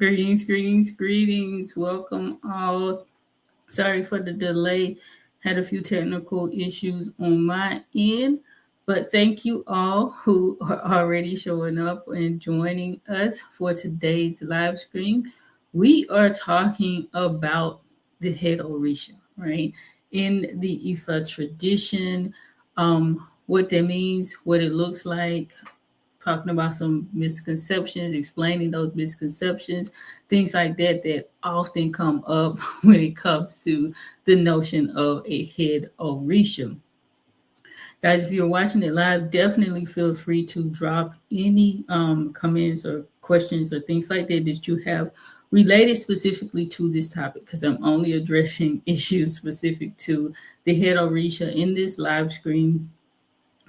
Greetings. Welcome all. Sorry for the delay. Had a few technical issues on my end, but thank you all who are already showing up and joining us for today's live stream. We are talking about the Head Orisha, right? In the Ifa tradition, what that means, what it looks like, talking about some misconceptions, explaining those misconceptions, things like that that often come up when it comes to the notion of a head Orisha. Guys, if you're watching it live, definitely feel free to drop any comments or questions or things like that that you have related specifically to this topic, because I'm only addressing issues specific to the head Orisha in this live stream.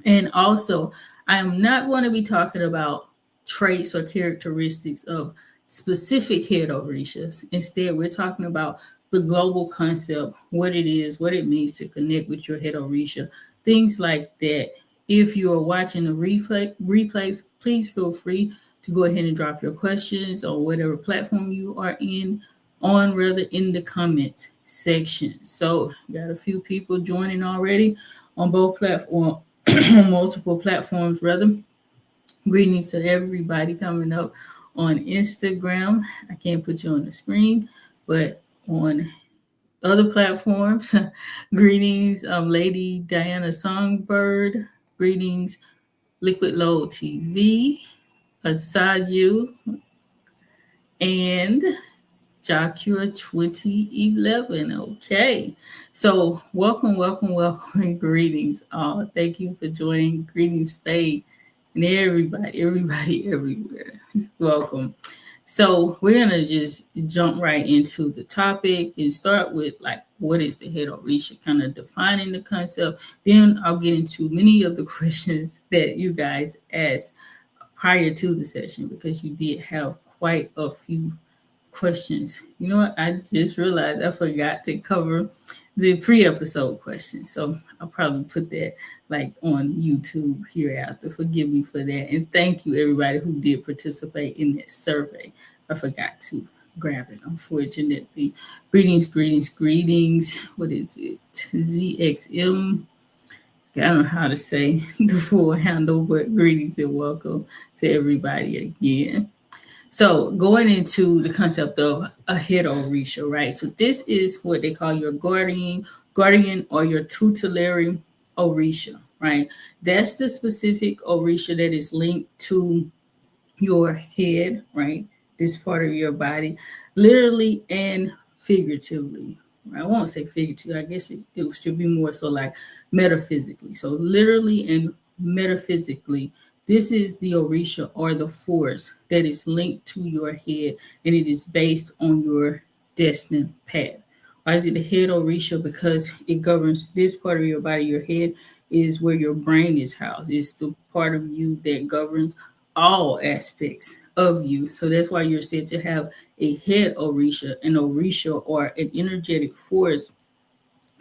And also, I am not going to be talking about traits or characteristics of specific head orishas. Instead, we're talking about the global concept, what it is, what it means to connect with your head orisha, things like that. If you are watching the replay, please feel free to go ahead and drop your questions or whatever platform you are rather in the comment section. So, got a few people joining already on both platforms. Multiple platforms rather. Greetings to everybody coming up on Instagram. I can't put you on the screen, but on other platforms. Greetings, Lady Diana Songbird. Greetings, Liquid Load TV, Asaju, and Joshua 2011. Okay. So welcome, and greetings all. Thank you for joining. Greetings, Faye, and everybody everywhere. Welcome. So we're gonna just jump right into the topic and start with what is the head orisha, kind of defining the concept. Then I'll get into many of the questions that you guys asked prior to the session, because you did have quite a few questions. You know what? I just realized I forgot to cover the pre-episode questions. So I'll probably put that on YouTube hereafter. Forgive me for that. And thank you everybody who did participate in that survey. I forgot to grab it, unfortunately. Greetings. What is it? ZXM. I don't know how to say the full handle, but greetings and welcome to everybody again. So going into the concept of a head orisha, right? So this is what they call your guardian or your tutelary orisha, right? That's the specific orisha that is linked to your head, right? This part of your body, literally and figuratively. I won't say figuratively. I guess it should be more so like metaphysically. So literally and metaphysically, this is the orisha or the force that is linked to your head, and it is based on your destined path. Why is it the head orisha? Because it governs this part of your body. Your head is where your brain is housed. It's the part of you that governs all aspects of you. So that's why you're said to have a head orisha, an orisha or an energetic force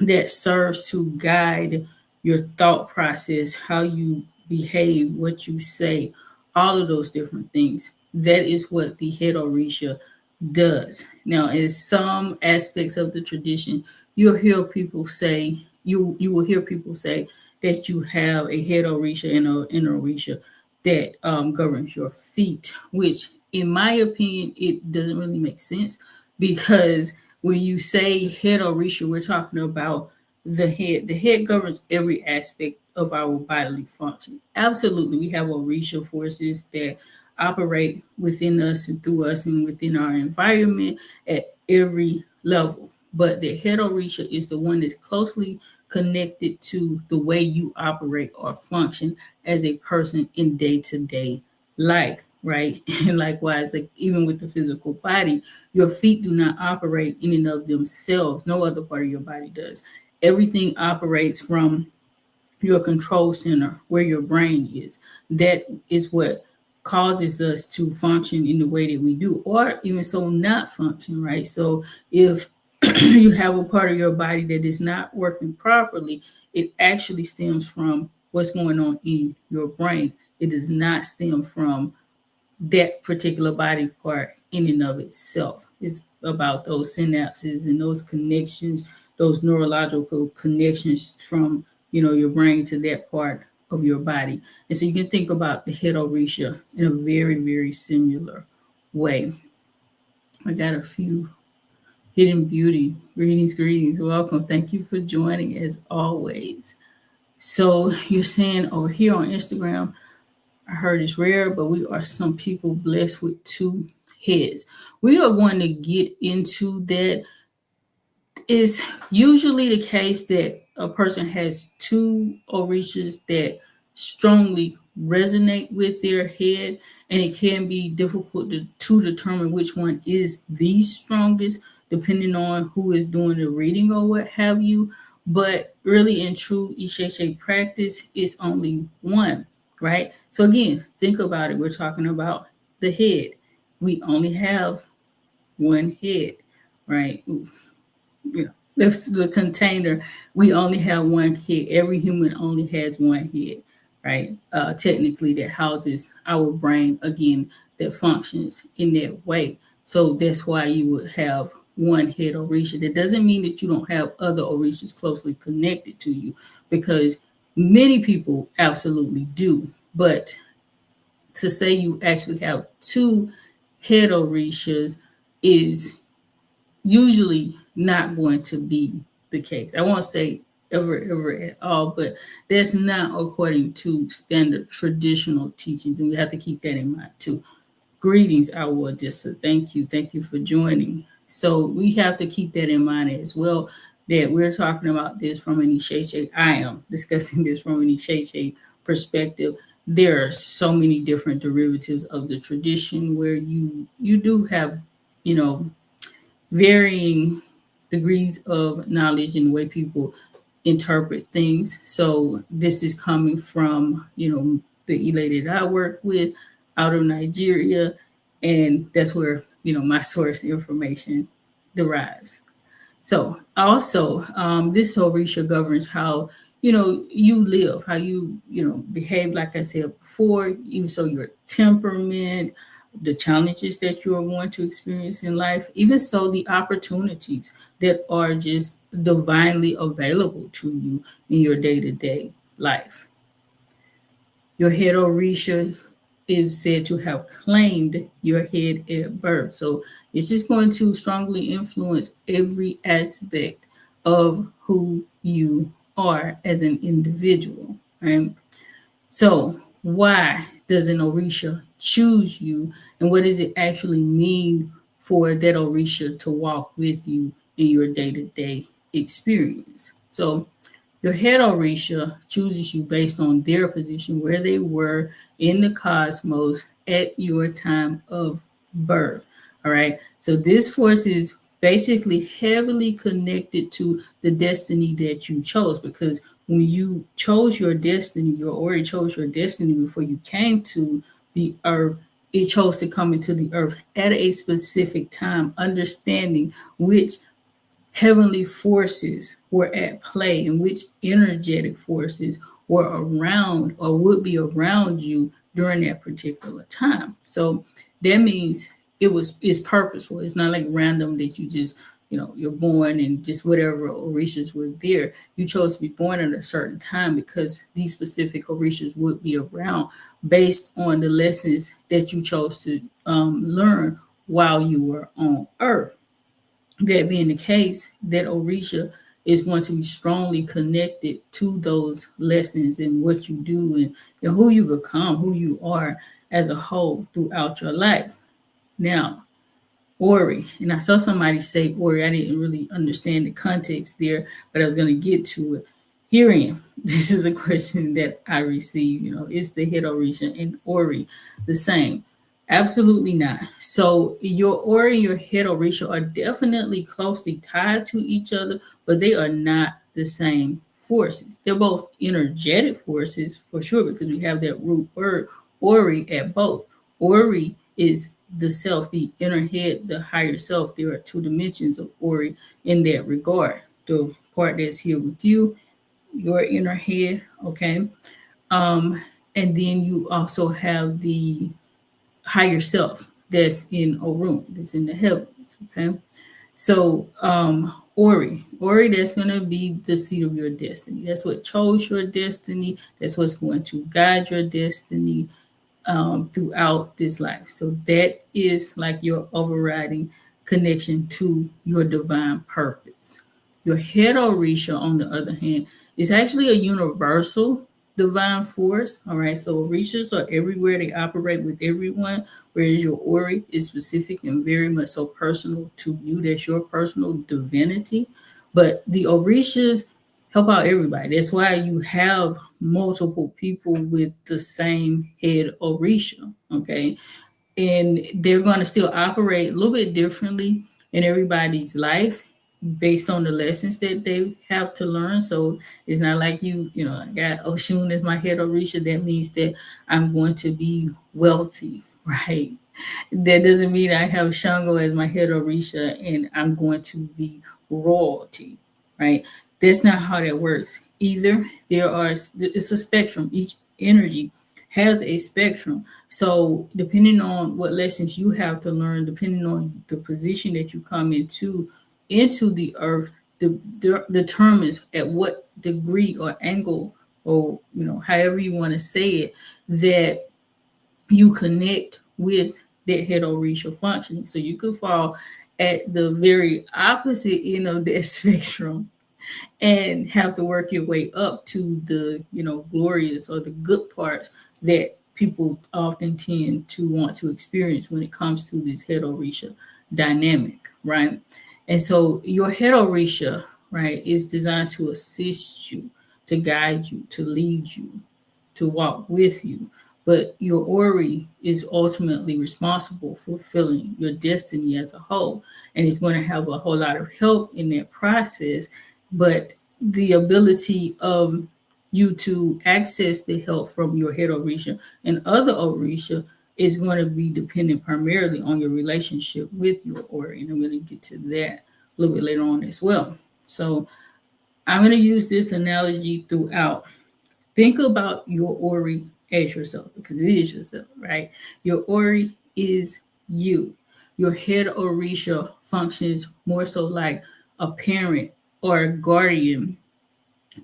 that serves to guide your thought process, how you behave, what you say, all of those different things. That is what the head orisha does. Now, in some aspects of the tradition, you'll hear people say, you will hear people say that you have a head orisha and an orisha that governs your feet, which in my opinion, it doesn't really make sense, because when you say head orisha, we're talking about the head. The head governs every aspect of our bodily function. Absolutely, we have orisha forces that operate within us and through us and within our environment at every level. But the head orisha is the one that's closely connected to the way you operate or function as a person in day-to-day life, right? And likewise, even with the physical body, your feet do not operate in and of themselves. No other part of your body does. Everything operates from your control center, where your brain is. That is what causes us to function in the way that we do, or even so not function, right? So if you have a part of your body that is not working properly, it actually stems from what's going on in your brain. It does not stem from that particular body part in and of itself. It's about those synapses and those connections, those neurological connections from, your brain to that part of your body. And so you can think about the Head Orisha in a very, very similar way. I got a few. Hidden Beauty. Greetings, greetings. Welcome. Thank you for joining as always. So you're saying over here on Instagram, I heard it's rare, but we are some people blessed with two heads. We are going to get into that. It's usually the case that a person has two orishas that strongly resonate with their head, and it can be difficult to determine which one is the strongest, depending on who is doing the reading or what have you. But really, in true Isheshe practice, it's only one, right? So again, think about it. We're talking about the head. We only have one head, right? That's the container. We only have one head. Every human only has one head, right? Technically, that houses our brain, again, that functions in that way. So that's why you would have one head Orisha. That doesn't mean that you don't have other Orishas closely connected to you, because many people absolutely do. But to say you actually have two head Orishas is usually not going to be the case. I won't say ever at all, but that's not according to standard traditional teachings, and we have to keep that in mind too. Greetings, our Odessa. Thank you. Thank you for joining. So we have to keep that in mind as well, that we're talking about this from an Isheshe. I am discussing this from an Isheshe perspective. There are so many different derivatives of the tradition where you do have, you know, varying degrees of knowledge in the way people interpret things. So this is coming from, the elated I work with out of Nigeria, and that's where, my source information derives. So also, this Orisha governs how you live, how you behave. Like I said before, even so your temperament, the challenges that you are going to experience in life, even so the opportunities that are just divinely available to you in your day-to-day life. Your head Orisha is said to have claimed your head at birth. So it's just going to strongly influence every aspect of who you are as an individual. Right? So why does an Orisha choose you, and what does it actually mean for that Orisha to walk with you in your day-to-day experience? So your head Orisha chooses you based on their position, where they were in the cosmos at your time of birth. All right. So this force is basically heavily connected to the destiny that you chose, because when you chose your destiny, you already chose your destiny before you came to the earth. It chose to come into the earth at a specific time, understanding which heavenly forces were at play and which energetic forces were around or would be around you during that particular time. So that means it's purposeful. It's not like random that you just, you're born and just whatever Orishas were there. You chose to be born at a certain time because these specific Orishas would be around based on the lessons that you chose to learn while you were on earth. That being the case, that Orisha is going to be strongly connected to those lessons and what you do and who you become, who you are as a whole throughout your life. Now, Ori, and I saw somebody say Ori. I didn't really understand the context there, but I was going to get to it. Herein, this is a question that I received. Is the Head Orisha and Ori the same? Absolutely not. So your Ori and your Head Orisha are definitely closely tied to each other, but they are not the same forces. They're both energetic forces for sure, because we have that root word Ori at both. Ori is the self, the inner head, the higher self. There are two dimensions of Ori in that regard. The part that's here with you, your inner head, okay? And then you also have the higher self, that's in a room, that's in the heavens. Okay. So Ori, that's gonna be the seed of your destiny. That's what chose your destiny. That's what's going to guide your destiny throughout this life. So that is like your overriding connection to your divine purpose. Your head Orisha, on the other hand, is actually a universal divine force. All right. So Orishas are everywhere, they operate with everyone, whereas your Ori is specific and very much so personal to you. That's your personal divinity. But the Orishas help out everybody. That's why you have multiple people with the same head Orisha. Okay. And they're going to still operate a little bit differently in everybody's life based on the lessons that they have to learn. So it's not like I got Oshun as my head Orisha. That means that I'm going to be wealthy, right? That doesn't mean I have Shango as my head Orisha and I'm going to be royalty, right? That's not how that works. Either it's a spectrum. Each energy has a spectrum. So depending on what lessons you have to learn, depending on the position that you come into the earth, determines at what degree or angle, or however you want to say it, that you connect with that head Orisha functioning. So you could fall at the very opposite end of that spectrum and have to work your way up to the glorious or the good parts that people often tend to want to experience when it comes to this head Orisha dynamic, right? And so your head Orisha, right, is designed to assist you, to guide you, to lead you, to walk with you. But your Ori is ultimately responsible for fulfilling your destiny as a whole. And it's going to have a whole lot of help in that process. But the ability of you to access the help from your head Orisha and other Orisha is going to be dependent primarily on your relationship with your Ori. And I'm going to get to that a little bit later on as well. So I'm going to use this analogy throughout. Think about your Ori as yourself, because it is yourself, right? Your Ori is you. Your head Orisha functions more so like a parent or a guardian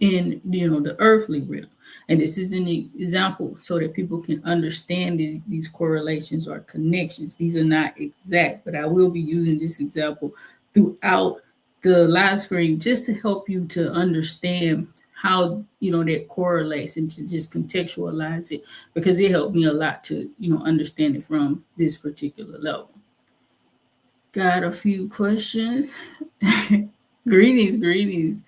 in the earthly realm. And this is an example so that people can understand these correlations or connections. These are not exact, but I will be using this example throughout the live stream just to help you to understand how that correlates, and to just contextualize it, because it helped me a lot to understand it from this particular level. Got a few questions. Greetings.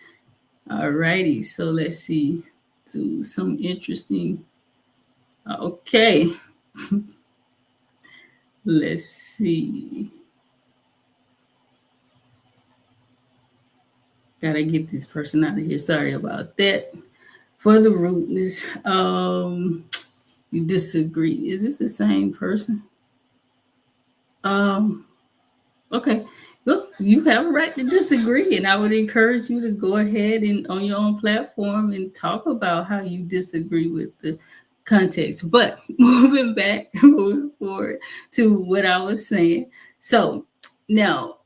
Alrighty, so let's see. Do some interesting. Okay, let's see. Gotta get this person out of here. Sorry about that. For the rudeness, you disagree. Is this the same person? Um, Okay. Well, you have a right to disagree, and I would encourage you to go ahead and on your own platform and talk about how you disagree with the context. But moving forward to what I was saying. So now,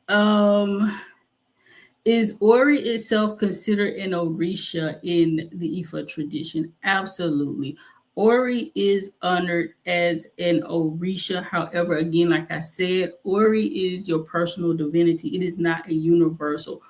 is Ori itself considered an Orisha in the Ifa tradition? Absolutely. Ori is honored as an Orisha. However, again, like I said, Ori is your personal divinity. It is not a universal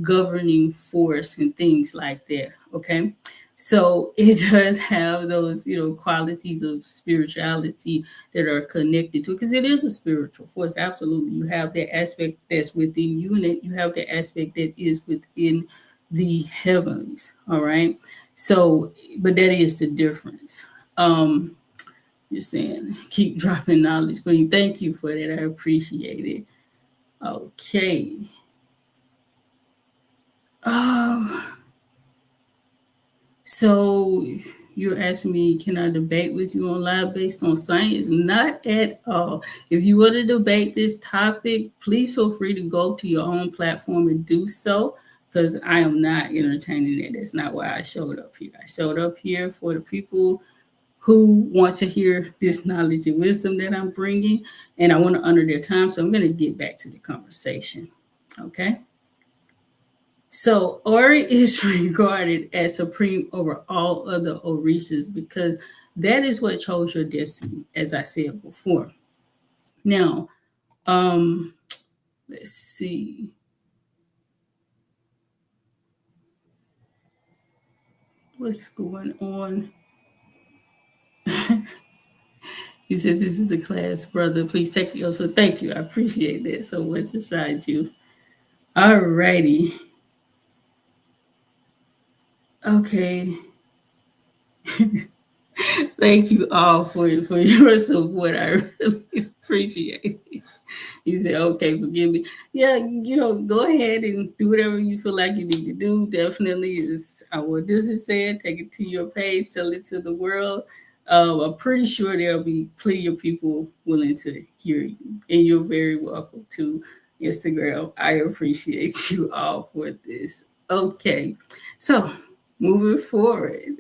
governing force and things like that. Okay. So it does have those, qualities of spirituality that are connected to it, because it is a spiritual force. Absolutely. You have that aspect that's within you, and you have the aspect that is within the heavens. All right. So, but that is the difference. You're saying keep dropping knowledge, Queen. Thank you for that. I appreciate it. Okay. So you're asking me, can I debate with you on live based on science? Not at all. If you want to debate this topic, please feel free to go to your own platform and do so, because I am not entertaining it. That's not why I showed up here. I showed up here for the people who want to hear this knowledge and wisdom that I'm bringing, and I want to honor their time. So I'm going to get back to the conversation. Okay. So Ori is regarded as supreme over all other Orishas because that is what chose your destiny, as I said before. Now, let's see. What's going on? He said, "This is a class, brother. Please take the so thank you. I appreciate that so much aside you. Alrighty. Okay. Thank you all for your support. I really appreciate it. He said, okay, forgive me. Yeah, go ahead and do whatever you feel like you need to do. Definitely is what this is saying. Take it to your page, tell it to the world. I'm pretty sure there'll be plenty of people willing to hear you. And you're very welcome to Instagram. I appreciate you all for this. Okay, so moving forward.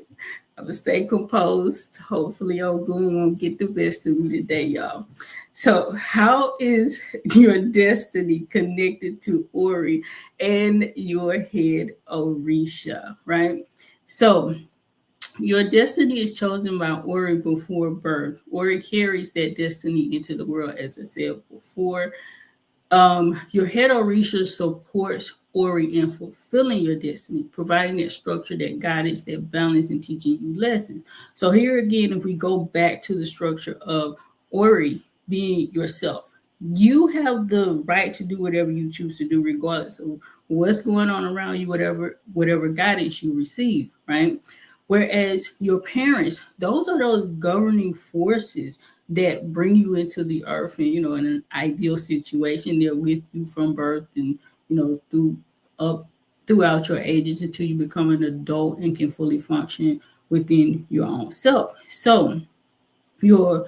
I'm gonna stay composed. Hopefully, Ogun won't get the best of me today, y'all. So, how is your destiny connected to Ori and your head Orisha, right? So, your destiny is chosen by Ori before birth. Ori carries that destiny into the world, as I said before. Your head Orisha supports Ori in fulfilling your destiny, providing that structure, that guidance, that balance, and teaching you lessons. So here again, if we go back to the structure of Ori being yourself, you have the right to do whatever you choose to do, regardless of what's going on around you, whatever guidance you receive, right? Whereas your parents, those are those governing forces that bring you into the earth and in an ideal situation. They're with you from birth and throughout your ages until you become an adult and can fully function within your own self. So your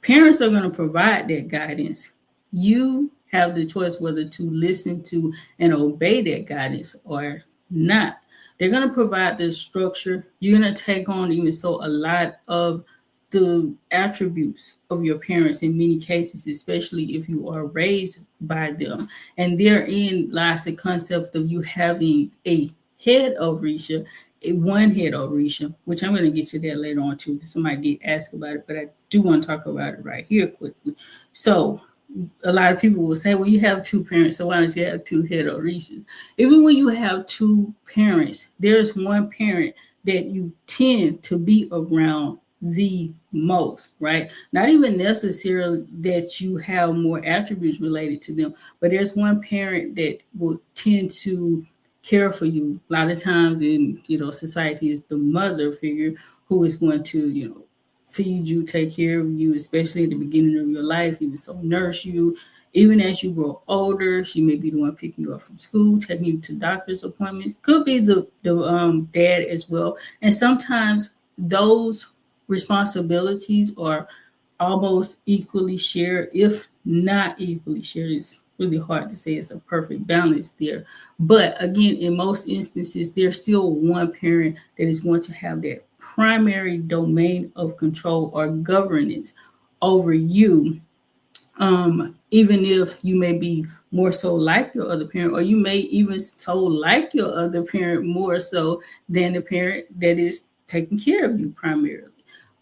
parents are going to provide that guidance. You have the choice whether to listen to and obey that guidance or not. They're going to provide the structure. You're going to take on even so a lot of the attributes of your parents in many cases, especially if you are raised by them. And therein lies the concept of you having a head Orisha, one head Orisha, which I'm going to get to that later on too, because somebody did ask about it, but I do want to talk about it right here quickly. So a lot of people will say, well, you have two parents, so why don't you have two head Orishas? Even when you have two parents, there's one parent that you tend to be around the most, right? Not even necessarily that you have more attributes related to them, but there's one parent that will tend to care for you. A lot of times in society is the mother figure who is going to feed you, take care of you, especially at the beginning of your life, even so nurse you. Even as you grow older, she may be the one picking you up from school, taking you to doctor's appointments. Could be the dad as well. And sometimes those responsibilities are almost equally shared, if not equally shared. It's really hard to say it's a perfect balance there. But again, in most instances, there's still one parent that is going to have that primary domain of control or governance over you, even if you may be more so like your other parent, or you may even so like your other parent more so than the parent that is taking care of you primarily.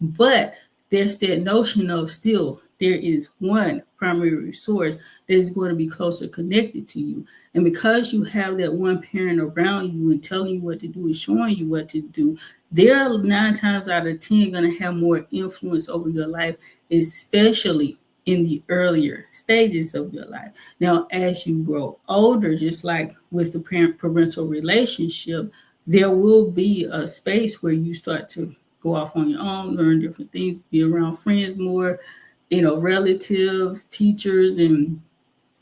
But there's that notion of still there is one primary source that is going to be closer connected to you. And because you have that one parent around you and telling you what to do and showing you what to do, they're 9 times out of 10 going to have more influence over your life, especially in the earlier stages of your life. Now, as you grow older, just like with the parent-parental relationship, there will be a space where you start to go off on your own, learn different things, be around friends more, relatives, teachers, and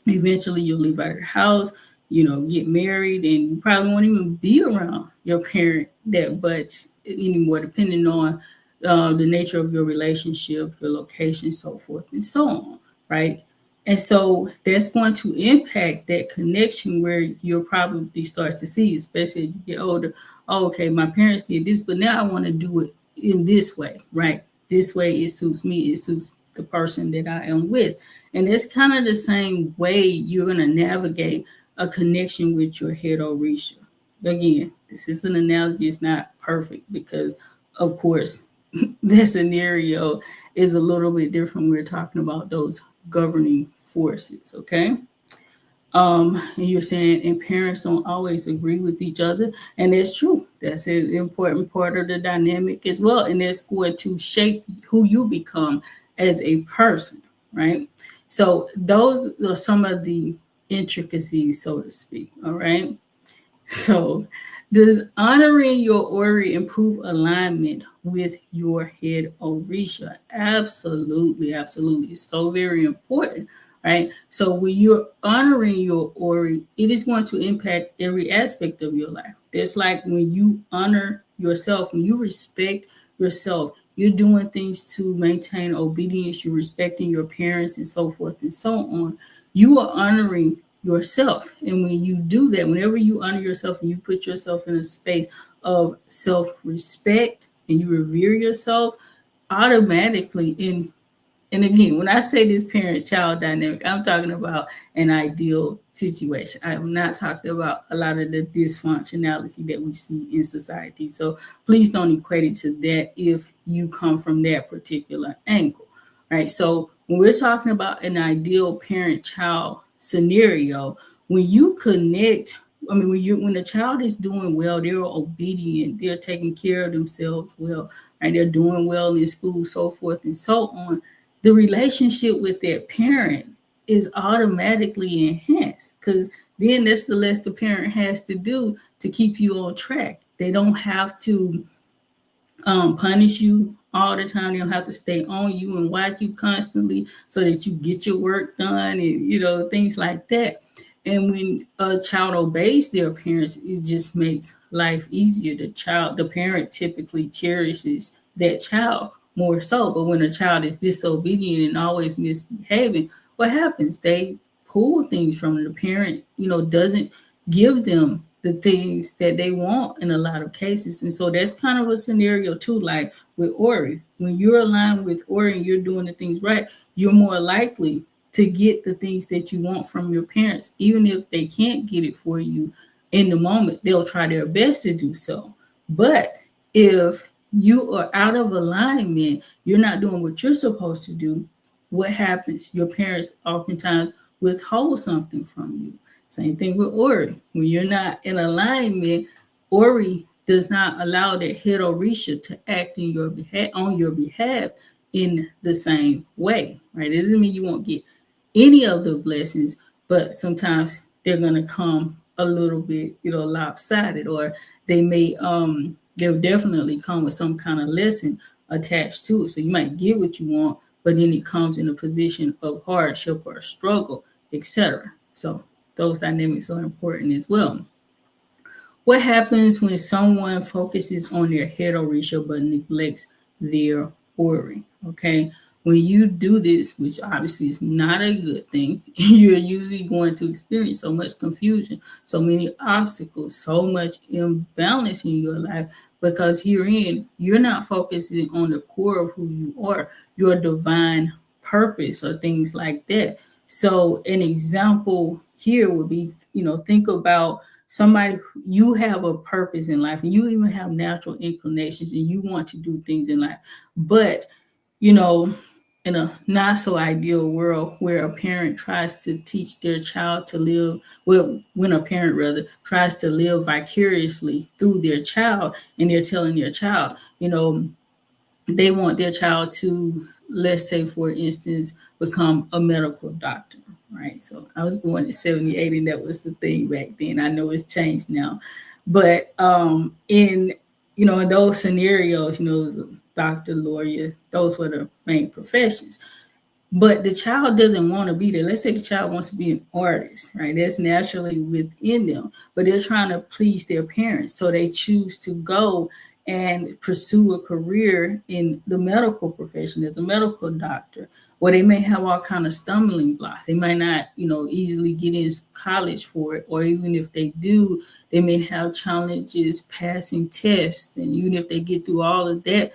eventually you'll leave out of the house, get married, and you probably won't even be around your parent that much anymore, depending on the nature of your relationship, your location, so forth and so on, right? And so that's going to impact that connection where you'll probably start to see, especially as you get older, oh, okay, my parents did this, but now I want to do it in this way, right? this way it suits me, it suits the person that I am with. And it's kind of the same way you're going to navigate a connection with your head Orisha. Again, this is an analogy, it's not perfect because, of course, that scenario is a little bit different. We're talking about those governing forces, okay? And you're saying, and parents don't always agree with each other, and that's true. That's an important part of the dynamic as well, and that's going to shape who you become as a person, right? So those are some of the intricacies, so to speak. All right. So, does honoring your Ori improve alignment with your head Orisha? Absolutely, absolutely. It's so very important, right? So, when you're honoring your Ori, it is going to impact every aspect of your life. It's like when you honor yourself, when you respect yourself, you're doing things to maintain obedience, you're respecting your parents, and so forth and so on. You are honoring yourself. And when you do that, whenever you honor yourself and you put yourself in a space of self respect and you revere yourself, automatically, and again, when I say this parent child dynamic, I'm talking about an ideal situation. I am not talking about a lot of the dysfunctionality that we see in society. So please don't equate it to that if you come from that particular angle, right? So when we're talking about an ideal parent child scenario, when you connect, I mean, when the child is doing well, they're obedient, they're taking care of themselves well, right? They're doing well in school, so forth and so on, the relationship with that parent is automatically enhanced because then that's the less the parent has to do to keep you on track. They don't have to punish you all the time. They don't have to stay on you and watch you constantly so that you get your work done and things like that. And when a child obeys their parents, it just makes life easier. The parent typically cherishes that child more so. But when a child is disobedient and always misbehaving, what happens? They pull things from the parent, doesn't give them the things that they want in a lot of cases. And so that's kind of a scenario too, like with Ori. When you're aligned with Ori and you're doing the things right, you're more likely to get the things that you want from your parents. Even if they can't get it for you in the moment, they'll try their best to do so. But if you are out of alignment, you're not doing what you're supposed to do, what happens? Your parents oftentimes withhold something from you. Same thing with Ori. When you're not in alignment, Ori does not allow that head Orisha to act in your behalf, on your behalf in the same way. Right? It doesn't mean you won't get any of the blessings, but sometimes they're gonna come a little bit, lopsided, or they'll definitely come with some kind of lesson attached to it. So you might get what you want, but then it comes in a position of hardship or struggle, etc. So those dynamics are important as well. What happens when someone focuses on their head Orisha but neglects their Ori? Okay. When you do this, which obviously is not a good thing, you're usually going to experience so much confusion, so many obstacles, so much imbalance in your life because herein you're not focusing on the core of who you are, your divine purpose or things like that. So an example here would be, think about somebody, you have a purpose in life and you even have natural inclinations and you want to do things in life. But, in a not so ideal world where a parent tries to teach their child to live, well, when a parent rather tries to live vicariously through their child and they're telling their child, they want their child to, let's say, for instance, become a medical doctor, right? So I was born in 78 and that was the thing back then. I know it's changed now. But in those scenarios, doctor, lawyer, those were the main professions. But the child doesn't want to be there. Let's say the child wants to be an artist, right? That's naturally within them, but they're trying to please their parents. So they choose to go and pursue a career in the medical profession as a medical doctor, where they may have all kind of stumbling blocks. They might not, easily get in college for it, or even if they do, they may have challenges passing tests. And even if they get through all of that,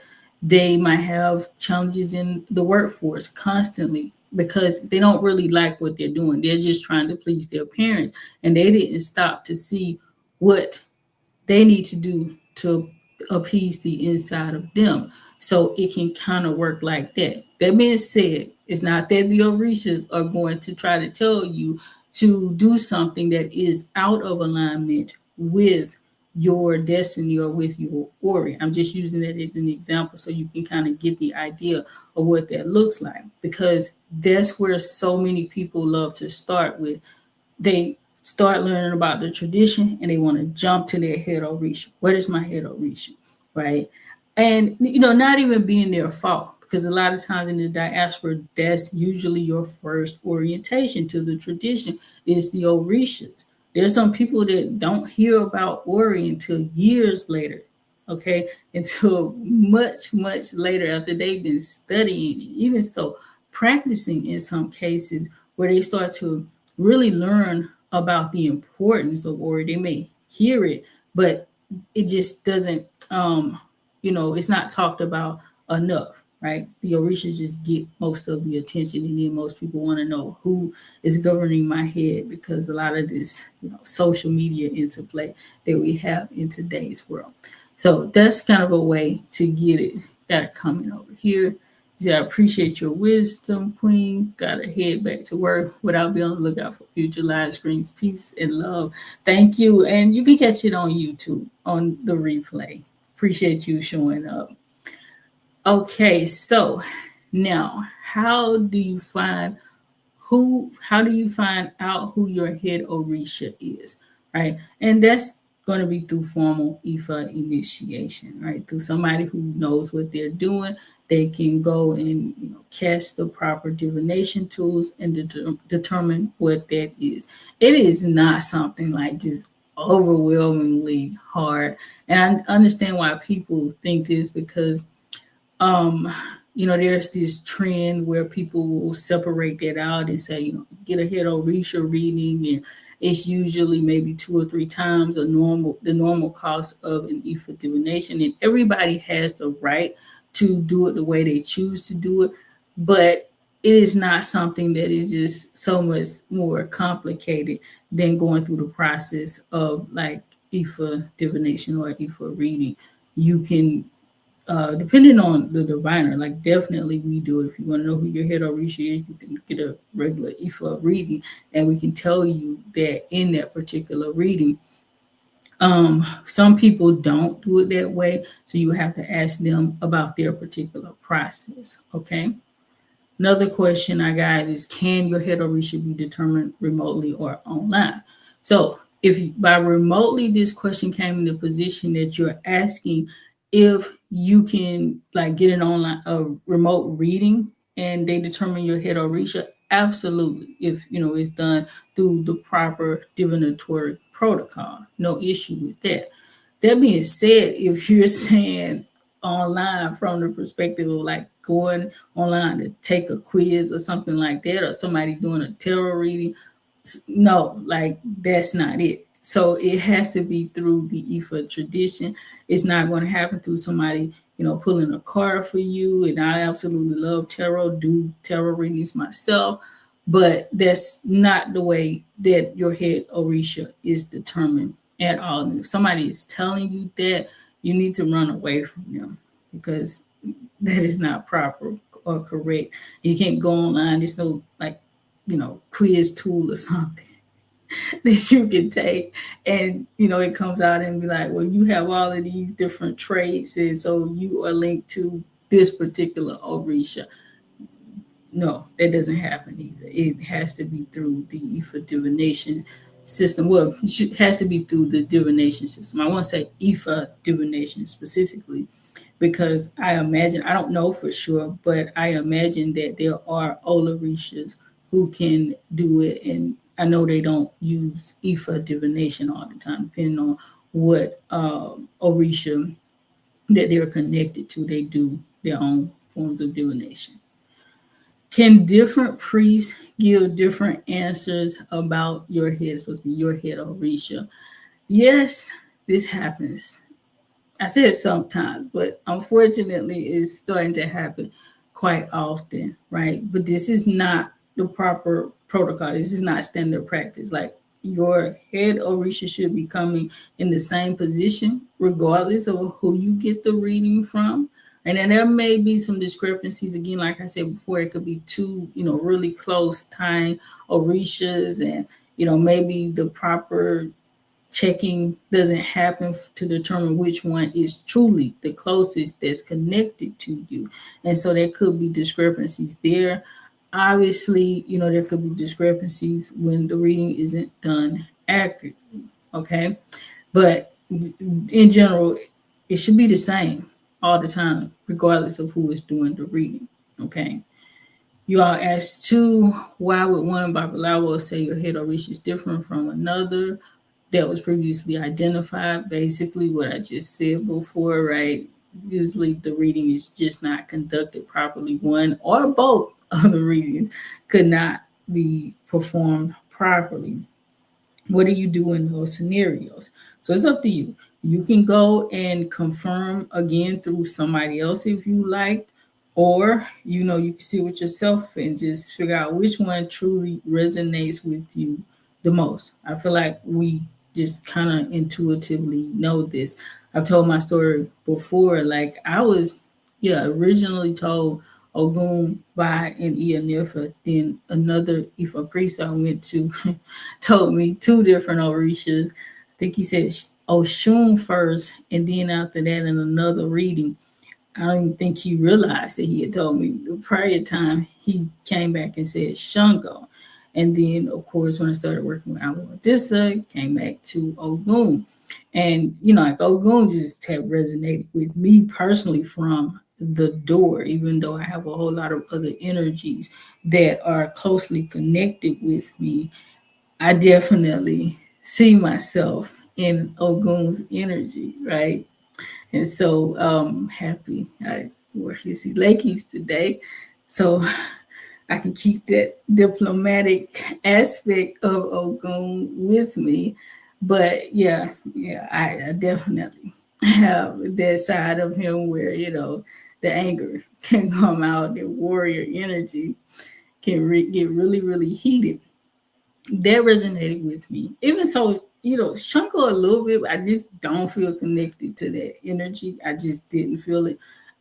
They might have challenges in the workforce constantly because they don't really like what they're doing. They're just trying to please their parents, and they didn't stop to see what they need to do to appease the inside of them. So it can kind of work like that. That being said, it's not that the Orishas are going to try to tell you to do something that is out of alignment with your destiny or with your Ori. I'm just using that as an example so you can kind of get the idea of what that looks like, because that's where so many people love to start with. They start learning about the tradition and they want to jump to their Head Orisha. What is my Head Orisha? Right? And not even being their fault, because a lot of times in the diaspora, that's usually your first orientation to the tradition is the Orishas. There's some people that don't hear about Ori until years later, okay, until much, much later after they've been studying it, even so practicing in some cases where they start to really learn about the importance of Ori. They may hear it, but it just doesn't, it's not talked about enough, right? The Orishas just get most of the attention, and then most people want to know who is governing my head, because a lot of this, social media interplay that we have in today's world. So that's kind of a way to get it. Got it coming over here. Yeah, I appreciate your wisdom, Queen. Gotta head back to work, but I'll be on the lookout for future live streams. Peace and love. Thank you. And you can catch it on YouTube on the replay. Appreciate you showing up. Okay, so now how do you find out who your Head Orisha is, right? And that's going to be through formal Ifa initiation, right? Through somebody who knows what they're doing. They can go and cast the proper divination tools and determine what that is. It is not something like just overwhelmingly hard. And I understand why people think this, because um there's this trend where people will separate that out and say, get a Head Orisha reading, and it's usually maybe 2 or 3 times the normal cost of an Ifa divination, and everybody has the right to do it the way they choose to do it, but it is not something that is just so much more complicated than going through the process of like Ifa divination or Ifa reading. You can depending on the diviner, like definitely we do it. If you want to know who your Head Orisha is, you can get a regular Ifa reading, and we can tell you that in that particular reading. Some people don't do it that way, so you have to ask them about their particular process. Okay. Another question I got is, can your Head Orisha be determined remotely or online? So if by remotely this question came in the position that you're asking if you can like get an online remote reading and they determine your Head Orisha, absolutely. If it's done through the proper divinatory protocol, no issue with that. That being said, if you're saying online from the perspective of like going online to take a quiz or something like that, or somebody doing a tarot reading, no, like that's not it. So it has to be through the Ifa tradition. It's not going to happen through somebody, pulling a card for you. And I absolutely love tarot, do tarot readings myself, but that's not the way that your Head Orisha is determined at all. And if somebody is telling you that, you need to run away from them, because that is not proper or correct. You can't go online. There's no like, quiz tool or something that you can take, and it comes out and be like, well, you have all of these different traits, and so you are linked to this particular Orisha. No, that doesn't happen either. It has to be through the Ifa divination system. Well, it has to be through the divination system. I want to say Ifa divination specifically, because I don't know for sure, but I imagine that there are Olorishas who can do it. And I know they don't use Ifa divination all the time, depending on what Orisha that they're connected to. They do their own forms of divination. Can different priests give different answers about your head? It's supposed to be your Head Orisha. Yes, this happens I said sometimes, but unfortunately, it's starting to happen quite often, right? But this is not the proper protocol. This is not standard practice. Like your head Orisha should be coming in the same position, regardless of who you get the reading from. And then there may be some discrepancies. Again, like I said before, it could be two, really close time Orishas, and maybe the proper checking doesn't happen to determine which one is truly the closest that's connected to you. And so there could be discrepancies there. Obviously, there could be discrepancies when the reading isn't done accurately. Okay. But in general, it should be the same all the time, regardless of who is doing the reading. Okay. You all asked too, why would one Babalawo say your head Orisha is different from another that was previously identified? Basically, what I just said before, right? Usually the reading is just not conducted properly. One or both of the readings could not be performed properly. What do you do in those scenarios? So it's up to you. You can go and confirm again through somebody else if you like, or you can see with yourself and just figure out which one truly resonates with you the most. I feel like we just kind of intuitively know this. I've told my story before. Like I was, originally told Ogun by an Ianifa, then another Ifa priest I went to told me two different Orishas. I think he said Oshun first, and then after that, in another reading, I don't even think he realized that he had told me the prior time he came back and said Shango. And then, of course, when I started working with Awadissa, came back to Ogun. And, like Ogun just have resonated with me personally from the door, even though I have a whole lot of other energies that are closely connected with me. I definitely see myself in Ogun's energy, right? And so happy I wore his Lakis today. So I can keep that diplomatic aspect of Ogun with me. But I definitely have that side of him where, the anger can come out, the warrior energy can get really, really heated. That resonated with me. Even so, Shunko a little bit, but I just don't feel connected to that energy. I just didn't feel it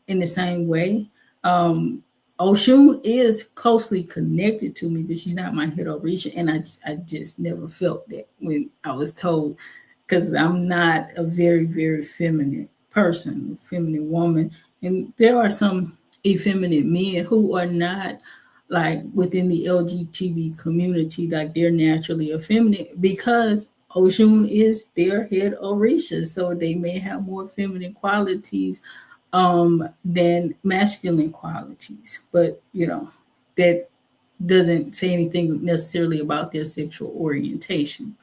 in the same way. Oshun is closely connected to me, but she's not my head Orisha, and I just never felt that when I was told, because I'm not a very, very feminine person, feminine woman, and there are some effeminate men who are not like within the LGBT community, like they're naturally effeminate because Oshun is their head Orisha, so they may have more feminine qualities than masculine qualities. But that doesn't say anything necessarily about their sexual orientation.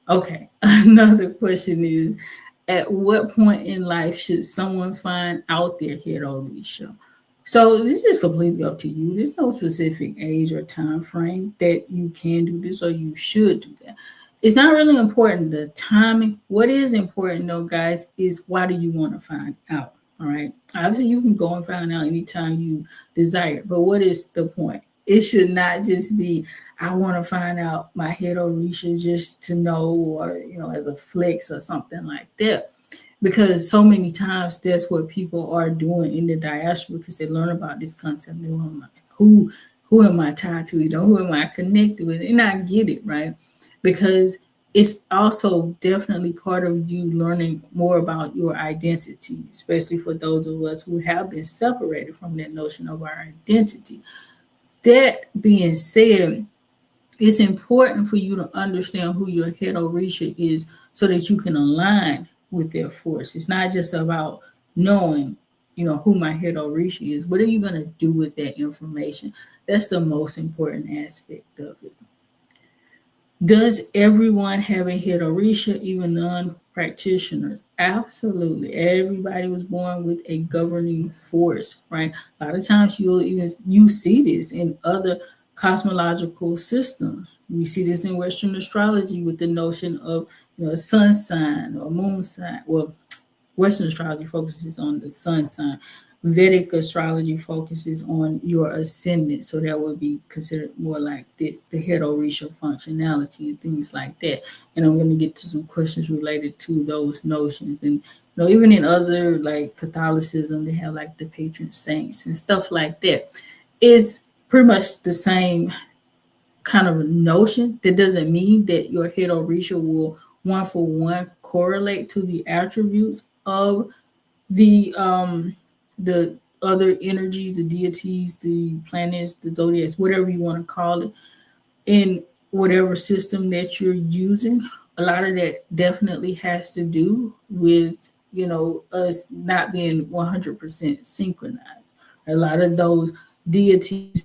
Okay, another question is, at what point in life should someone find out their head Orisha? So this is completely up to you. There's no specific age or time frame that you can do this or you should do that. It's not really important the timing. What is important though, guys, is why do you want to find out? All right. Obviously, you can go and find out anytime you desire, but what is the point? It should not just be, I want to find out my head Orisha just to know, or as a flex or something like that, because so many times that's what people are doing in the diaspora, because they learn about this concept. They want like, who am I tied to? Who am I connected with? And I get it, right? Because it's also definitely part of you learning more about your identity, especially for those of us who have been separated from that notion of our identity. That being said, it's important for you to understand who your head Orisha is so that you can align with their force. It's not just about knowing, who my head Orisha is. What are you going to do with that information? That's the most important aspect of it. Does everyone have a head Orisha, even non-practitioners? Absolutely. Everybody was born with a governing force, right? A lot of times you see this in other cosmological systems. We see this in Western astrology with the notion of, a sun sign or moon sign. Well, Western astrology focuses on the sun sign. Vedic astrology focuses on your ascendant, so that would be considered more like the head Orisha functionality and things like that. And I'm going to get to some questions related to those notions. And even in other like Catholicism, they have like the patron saints and stuff like that. It's pretty much the same kind of notion. That doesn't mean that your head Orisha will one for one correlate to the attributes of the other energies, the deities, the planets, the zodiacs, whatever you want to call it, in whatever system that you're using. A lot of that definitely has to do with us not being 100% synchronized. A lot of those deities,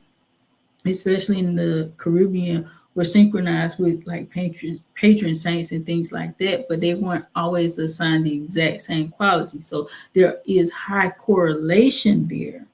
especially in the Caribbean, were synchronized with like patron saints and things like that, but they weren't always assigned the exact same quality. So there is high correlation there,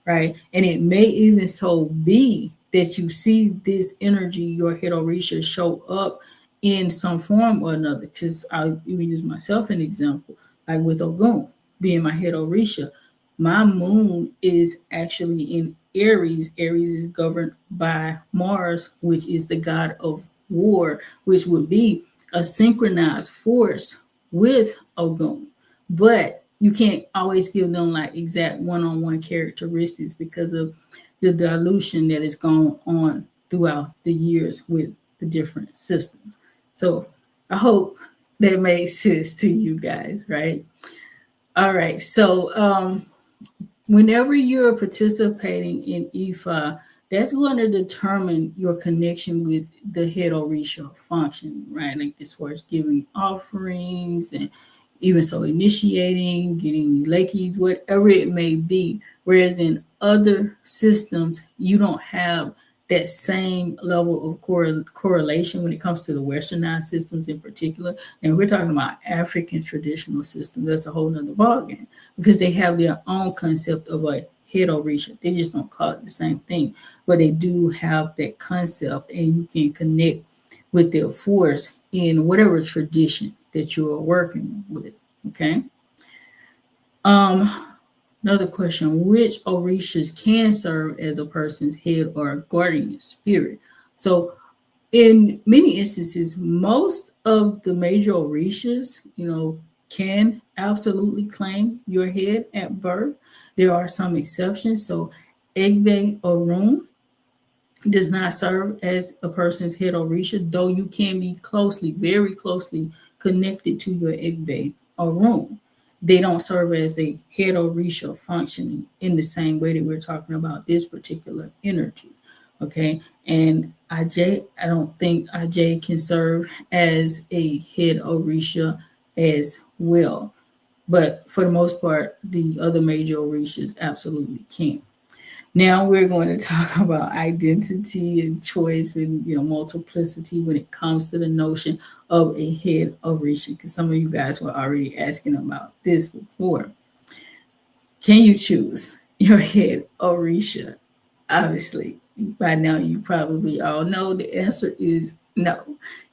right? And it may even so be that you see this energy, your head Orisha, show up in some form or another. Because I'll even use myself an example, like with Ogun being my head Orisha. My moon is actually in Aries. Aries is governed by Mars, which is the god of war, which would be a synchronized force with Ogun. But you can't always give them like exact one-on-one characteristics because of the dilution that has gone on throughout the years with the different systems. So I hope that made sense to you guys, right? All right. So whenever you're participating in Ifa, that's going to determine your connection with the head Orisha function, right? Like as far as giving offerings and even so initiating, getting lekis, whatever it may be. Whereas in other systems, you don't have that same level of correlation when it comes to the westernized systems in particular. And we're talking about African traditional systems. That's a whole nother ballgame because they have their own concept of a head Orisha. They just don't call it the same thing, but they do have that concept, and you can connect with their force in whatever tradition that you are working with. Okay. Another question: which Orishas can serve as a person's head or guardian spirit? So, in many instances, most of the major Orishas, can absolutely claim your head at birth. There are some exceptions. So, Egbe Orun does not serve as a person's head Orisha, though you can be closely, very closely connected to your Egbe Orun. They don't serve as a head Orisha functioning in the same way that we're talking about this particular energy. Okay. And I don't think Aj can serve as a head Orisha as well. But for the most part, the other major Orishas absolutely can. Now we're going to talk about identity and choice and multiplicity when it comes to the notion of a head Orisha, because some of you guys were already asking about this before. Can you choose your head Orisha? Obviously, by now you probably all know the answer is no.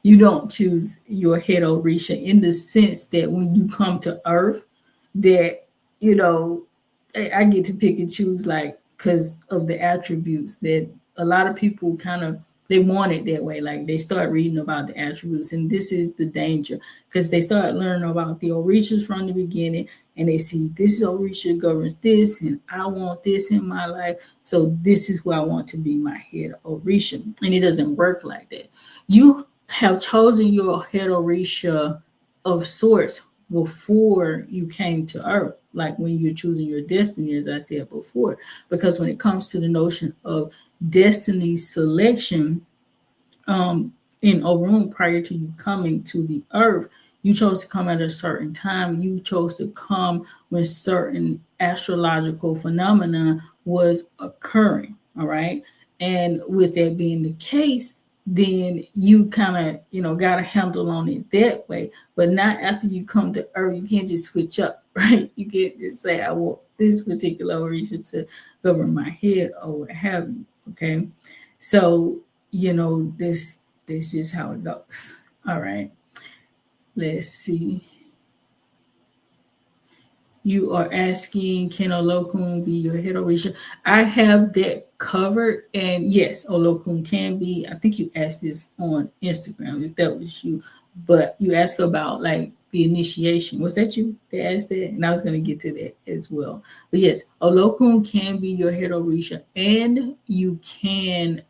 You don't choose your head Orisha in the sense that when you come to Earth, that I get to pick and choose, like, because of the attributes that a lot of people kind of they want it that way. Like they start reading about the attributes, and this is the danger because they start learning about the Orishas from the beginning, and they see this Orisha governs this, and I want this in my life, so this is where I want to be my head Orisha, and it doesn't work like that. You have chosen your head Orisha of sorts before you came to Earth, like when you're choosing your destiny, as I said before. Because when it comes to the notion of destiny selection, in Orun, prior to you coming to the Earth, you chose to come at a certain time. You chose to come when certain astrological phenomena was occurring. All right. And with that being the case, then you kind of, got a handle on it that way. But not after you come to Earth. You can't just switch up, right? You can't just say, I want this particular origin to govern my head or what have you. Okay. So, this is how it goes. All right. Let's see. You are asking, can Olokun be your head Orisha? I have that covered, and yes, Olokun can be. I think you asked this on Instagram if that was you, but you asked about like the initiation. Was that you that asked that? And I was going to get to that as well. But yes, Olokun can be your head Orisha, and you can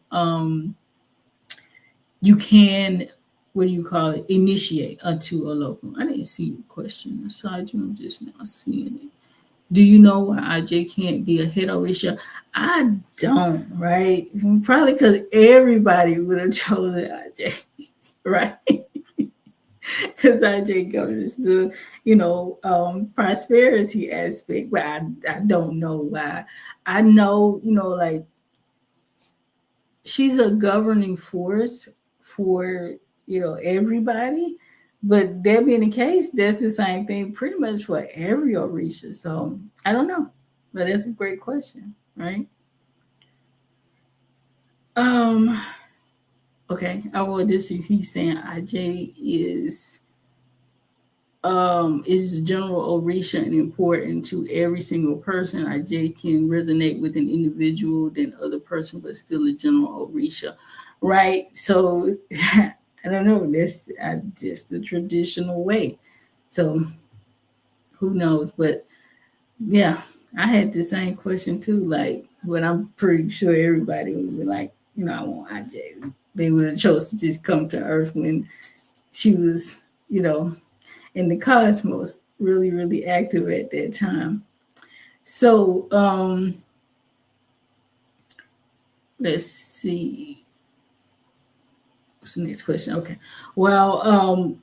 what do you call it? Initiate unto Olokun. I didn't see your question aside you. I'm just now seeing it. Do you know why IJ can't be a head Orisha? I don't, right? Probably because everybody would have chosen IJ, right? Because IJ goes the, prosperity aspect, but I don't know why. I know, like she's a governing force for everybody, but that being the case, that's the same thing pretty much for every Orisha. So I don't know, but that's a great question, right? um okay, I will just he's saying IJ is general Orisha and important to every single person. IJ can resonate with an individual than other person, but still a general Orisha, right? So I don't know. That's just the traditional way. So who knows? But yeah, I had the same question too. Like, but I'm pretty sure everybody would be like, I want IJ. They would have chose to just come to Earth when she was, in the cosmos, really, really active at that time. So let's see. What's the next question? Okay. Well,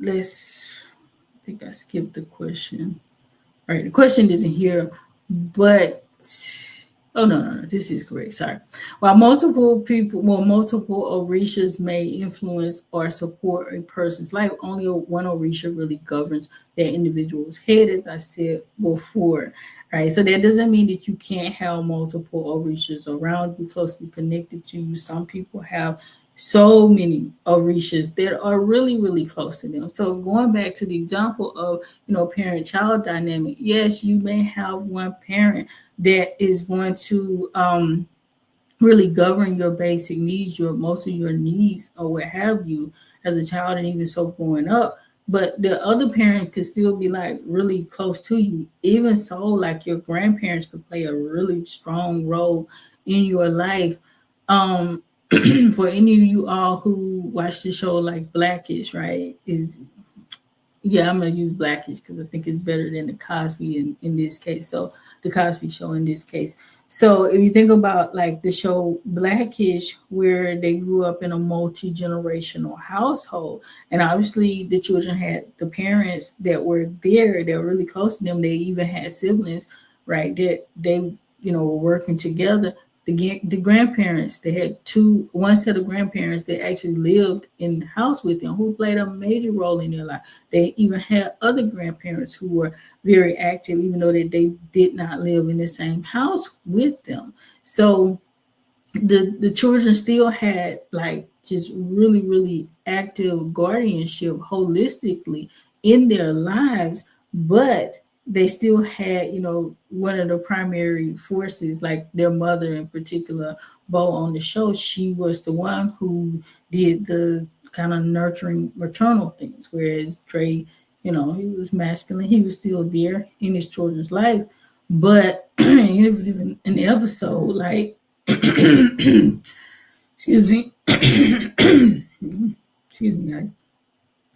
let's I think I skipped the question. All right, the question isn't here, but oh no, this is correct. Sorry. While multiple orishas may influence or support a person's life, only one orisha really governs that individual's head, as I said before. Right. So that doesn't mean that you can't have multiple orishas around you, closely connected to you. Some people have so many orishas that are really, really close to them. So going back to the example of parent-child dynamic, yes, you may have one parent that is going to really govern your basic needs, your most of your needs, or what have you, as a child, and even so growing up. But the other parent could still be like really close to you. Even so, like your grandparents could play a really strong role in your life. Um, for any of you all who watch the show like Blackish, right? Is Yeah, I'm gonna use Blackish because I think it's better than the Cosby in this case. So the Cosby Show in this case. So if you think about like the show Blackish, where they grew up in a multi-generational household, and obviously the children had the parents that were there, that were really close to them. They even had siblings, right? That they were working together. The grandparents, they had one set of grandparents that actually lived in the house with them, who played a major role in their life. They even had other grandparents who were very active, even though that they did not live in the same house with them. So the children still had like just really, really active guardianship holistically in their lives, but they still had, one of the primary forces, like their mother in particular, Bo on the show. She was the one who did the kind of nurturing maternal things, whereas Dre, he was masculine. He was still there in his children's life, but it was even an episode like excuse me. Excuse me, guys.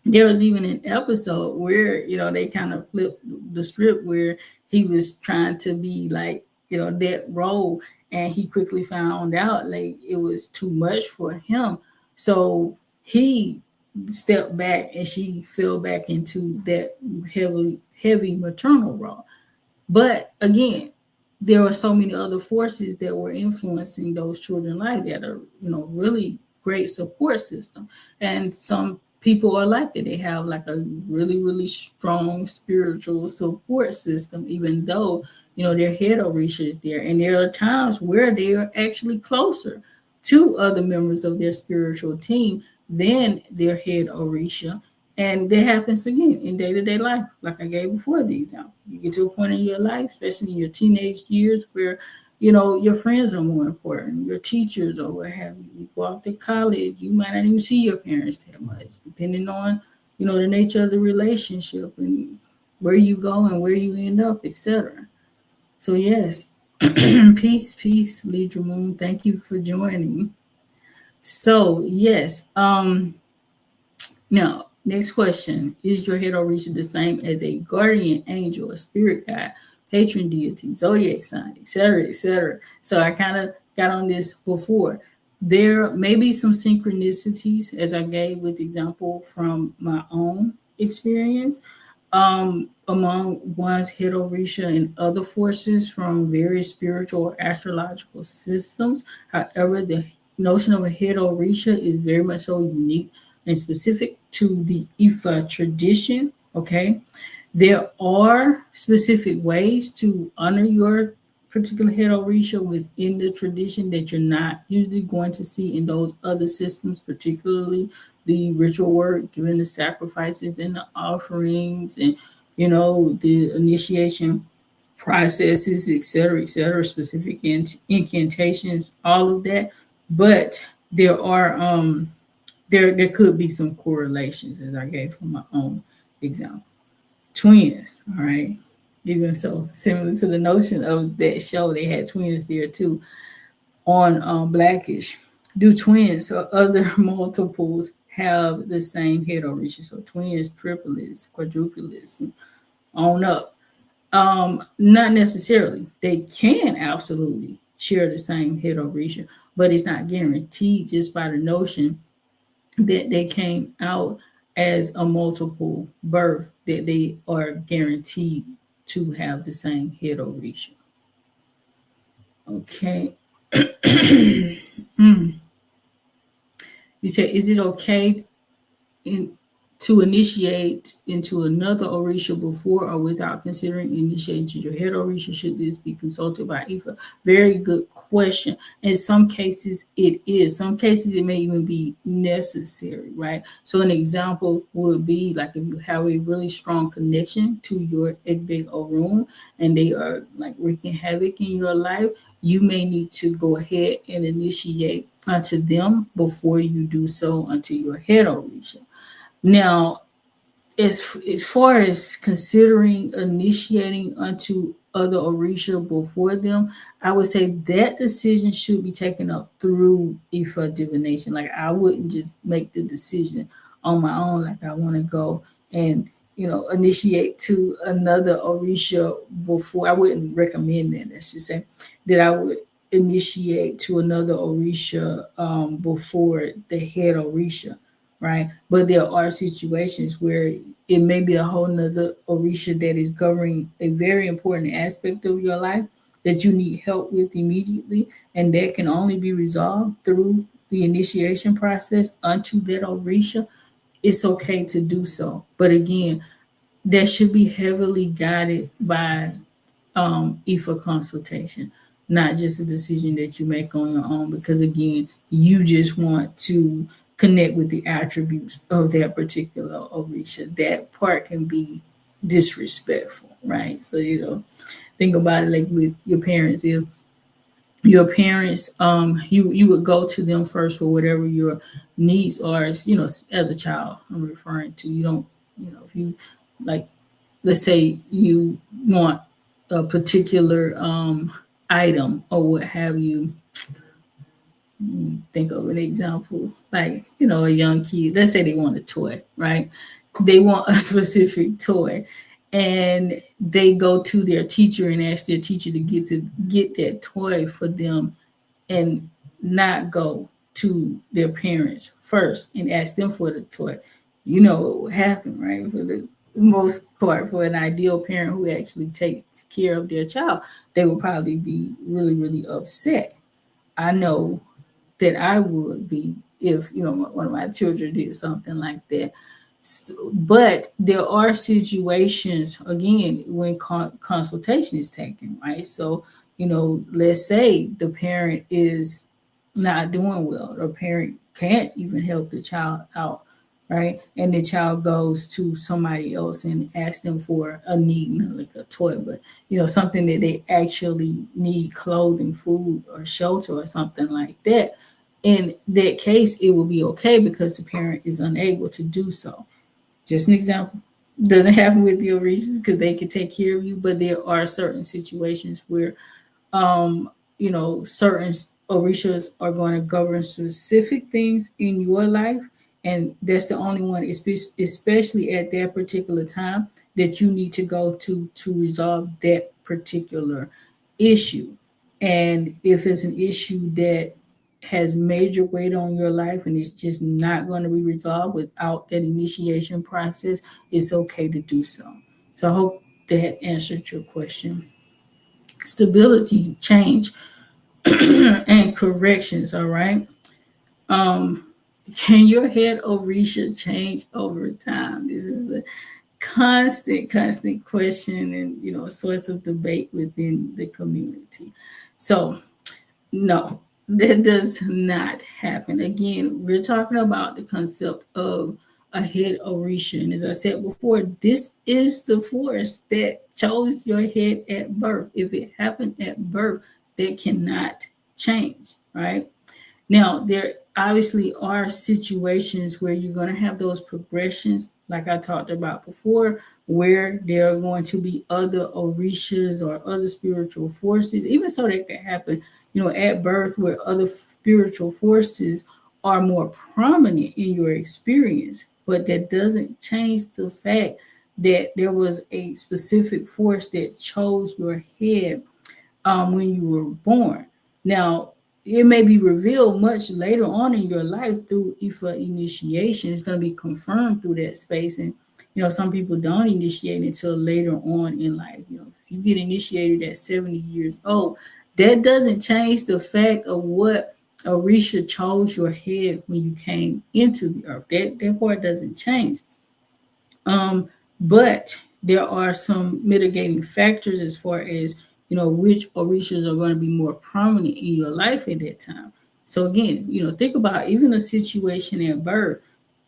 There was even an episode where, they kind of flipped the script where he was trying to be like, that role, and he quickly found out like it was too much for him. So he stepped back and she fell back into that heavy maternal role. But again, there were so many other forces that were influencing those children's life that are, really great support system. And some people are like that. They have like a really, really strong spiritual support system, even though, their head Orisha is there. And there are times where they are actually closer to other members of their spiritual team than their head Orisha. And that happens again in day-to-day life, like I gave before the example. You get to a point in your life, especially in your teenage years, where your friends are more important, your teachers or what have you. You go off to college, you might not even see your parents that much, depending on the nature of the relationship and where you go and where you end up, etc. So yes, peace, peace, Libra Moon. Thank you for joining. So yes, now, next question. Is your head Orisha the same as a guardian angel, a spirit guide, patron deity, zodiac sign, etc., etc.? So I kind of got on this before. There may be some synchronicities, as I gave with example from my own experience, among one's head Orisha and other forces from various spiritual or astrological systems. However, the notion of a head Orisha is very much so unique and specific to the Ifa tradition. Okay, there are specific ways to honor your particular head Orisha within the tradition that you're not usually going to see in those other systems, particularly the ritual work, giving the sacrifices and the offerings, and the initiation processes, etc., specific incantations, all of that. But there could be some correlations, as I gave from my own example. Twins, all right. Even so, similar to the notion of that show, they had twins there too on Blackish. Do twins or other multiples have the same head Orisha? So twins, triplets, quadruplets, and on up. Not necessarily. They can absolutely share the same head Orisha, but it's not guaranteed just by the notion that they came out as a multiple birth that they are guaranteed to have the same head Orisha. Okay. You said, is it okay in, to initiate into another Orisha before or without considering initiating to your head Orisha? Should this be consulted by Ifa? Very good question. In some cases, it is. Some cases, it may even be necessary, right? So an example would be like if you have a really strong connection to your Egbe Orun and they are like wreaking havoc in your life, you may need to go ahead and initiate unto them before you do so unto your head Orisha. Now, as far as considering initiating unto other Orisha before them, I would say that decision should be taken up through Ifa divination. Like I wouldn't just make the decision on my own, like I want to go and initiate to another Orisha before. I wouldn't recommend that. Let's just say that I would initiate to another Orisha before the head Orisha, right? But there are situations where it may be a whole nother Orisha that is governing a very important aspect of your life that you need help with immediately, and that can only be resolved through the initiation process unto that Orisha. It's okay to do so. But again, that should be heavily guided by Ifa consultation, not just a decision that you make on your own, because again, you just want to connect with the attributes of that particular Orisha. That part can be disrespectful, right? So, think about it like with your parents. If your parents, you would go to them first for whatever your needs are, as a child, I'm referring to. You don't, if you like, let's say you want a particular item or what have you. Think of an example, like a young kid. Let's say they want a toy, right? They want a specific toy, and they go to their teacher and ask their teacher to get that toy for them, and not go to their parents first and ask them for the toy. You know what would happen, right? For the most part, for an ideal parent who actually takes care of their child, they would probably be really, really upset. I know that I would be if one of my children did something like that. But there are situations again when consultation is taken, right? So let's say the parent is not doing well, the parent can't even help the child out right? And the child goes to somebody else and asks them for a need, not like a toy, but something that they actually need, clothing, food, or shelter, or something like that. In that case, it will be okay because the parent is unable to do so. Just an example. Doesn't happen with your reasons because they can take care of you, but there are certain situations where um, certain orishas are going to govern specific things in your life, and that's the only one, especially at that particular time, that you need to go to resolve that particular issue. And if it's an issue that has major weight on your life and it's just not going to be resolved without that initiation process, it's okay to do so. So I hope that answered your question. Stability, change, and corrections. All right. Um, can your head Orisha change over time? This is a constant question, and source of debate within the community. So no, that does not happen. Again, we're talking about the concept of a head Orisha. And as I said before, this is the force that chose your head at birth. If it happened at birth, that cannot change, right? Now, there obviously are situations where you're going to have those progressions, like I talked about before, where there are going to be other orishas or other spiritual forces. Even so, that can happen, at birth, where other spiritual forces are more prominent in your experience. But that doesn't change the fact that there was a specific force that chose your head when you were born. Now, it may be revealed much later on in your life through Ifa initiation. It's going to be confirmed through that space. And, some people don't initiate until later on in life. If you get initiated at 70 years old, that doesn't change the fact of what Orisha chose your head when you came into the earth. That part doesn't change. But there are some mitigating factors as far as which orishas are going to be more prominent in your life at that time. So again, think about even a situation at birth.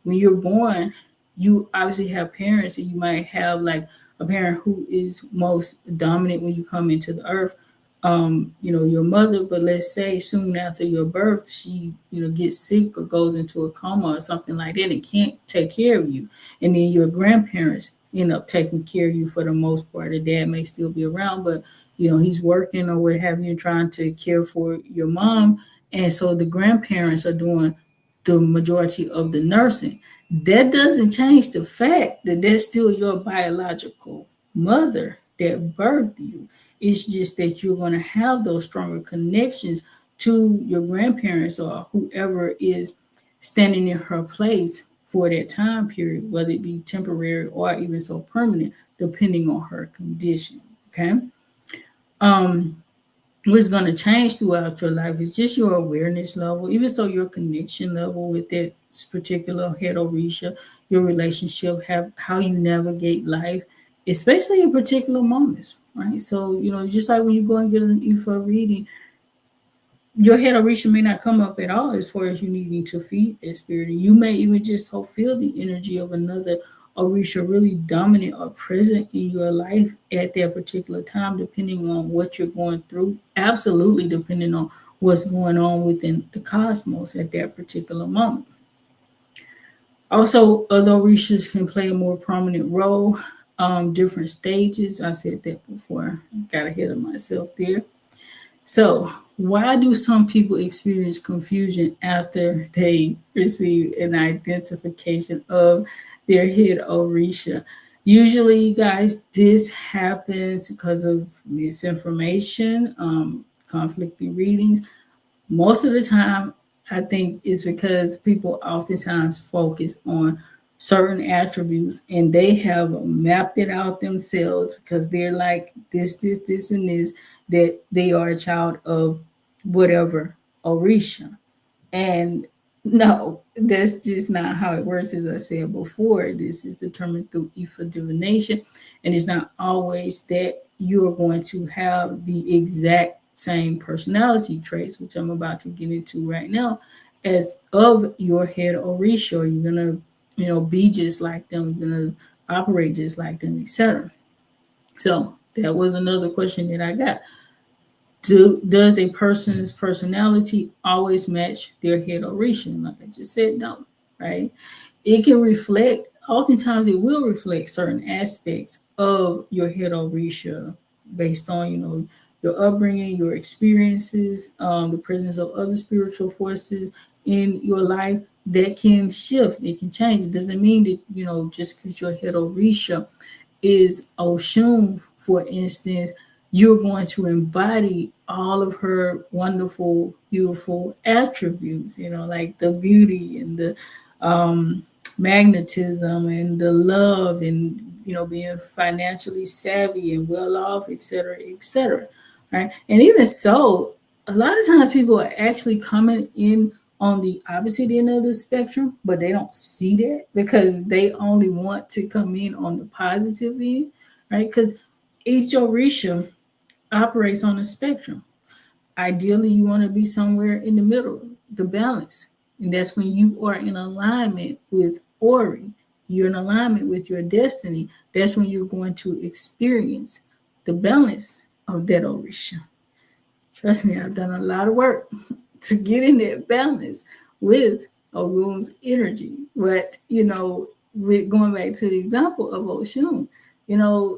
When you're born, you obviously have parents, and you might have like a parent who is most dominant when you come into the earth. Your mother, but let's say soon after your birth, she, gets sick or goes into a coma or something like that and can't take care of you. And then your grandparents end up taking care of you for the most part. The dad may still be around, but he's working or what have you, trying to care for your mom. And so the grandparents are doing the majority of the nursing. That doesn't change the fact that that's still your biological mother that birthed you. It's just that you're going to have those stronger connections to your grandparents or whoever is standing in her place for that time period, whether it be temporary or even so permanent, depending on her condition. Okay. Um, what's going to change throughout your life is just your awareness level, even so your connection level with that particular head Orisha, your relationship, have how you navigate life, especially in particular moments, right? So, just like when you go and get an Ifa reading, your head Orisha may not come up at all as far as you needing to feed that spirit. And you may even just feel the energy of another Orisha really dominant or present in your life at that particular time, depending on what you're going through. Absolutely, depending on what's going on within the cosmos at that particular moment. Also, other Orishas can play a more prominent role, different stages. I said that before. I got ahead of myself there. So, why do some people experience confusion after they receive an identification of their head Orisha? Usually, you guys, this happens because of misinformation, conflicting readings. Most of the time, I think it's because people oftentimes focus on certain attributes and they have mapped it out themselves because they're like this, and this, that they are a child of whatever Orisha. And no, that's just not how it works. As I said before, this is determined through Ifa divination, and it's not always that you are going to have the exact same personality traits, which I'm about to get into right now, as of your head Orisha. You're gonna be just like them, you're gonna operate just like them, etc. So that was another question that I got. Does a person's personality always match their head Orisha? Like I just said, no, right? It can reflect, oftentimes it will reflect certain aspects of your head Orisha based on, your upbringing, your experiences, the presence of other spiritual forces in your life that can shift, it can change. It doesn't mean that, just because your head Orisha is Oshun, for instance, you're going to embody all of her wonderful, beautiful attributes, like the beauty and the magnetism and the love and, being financially savvy and well off, et cetera, et cetera. Right. And even so, a lot of times people are actually coming in on the opposite end of the spectrum, but they don't see that because they only want to come in on the positive end, right? Because each Orisha operates on a spectrum. Ideally, you want to be somewhere in the middle, the balance. And that's when you are in alignment with Ori. You're in alignment with your destiny. That's when you're going to experience the balance of that Orisha. Trust me, I've done a lot of work to get in that balance with Ogun's energy. But, with going back to the example of Oshun,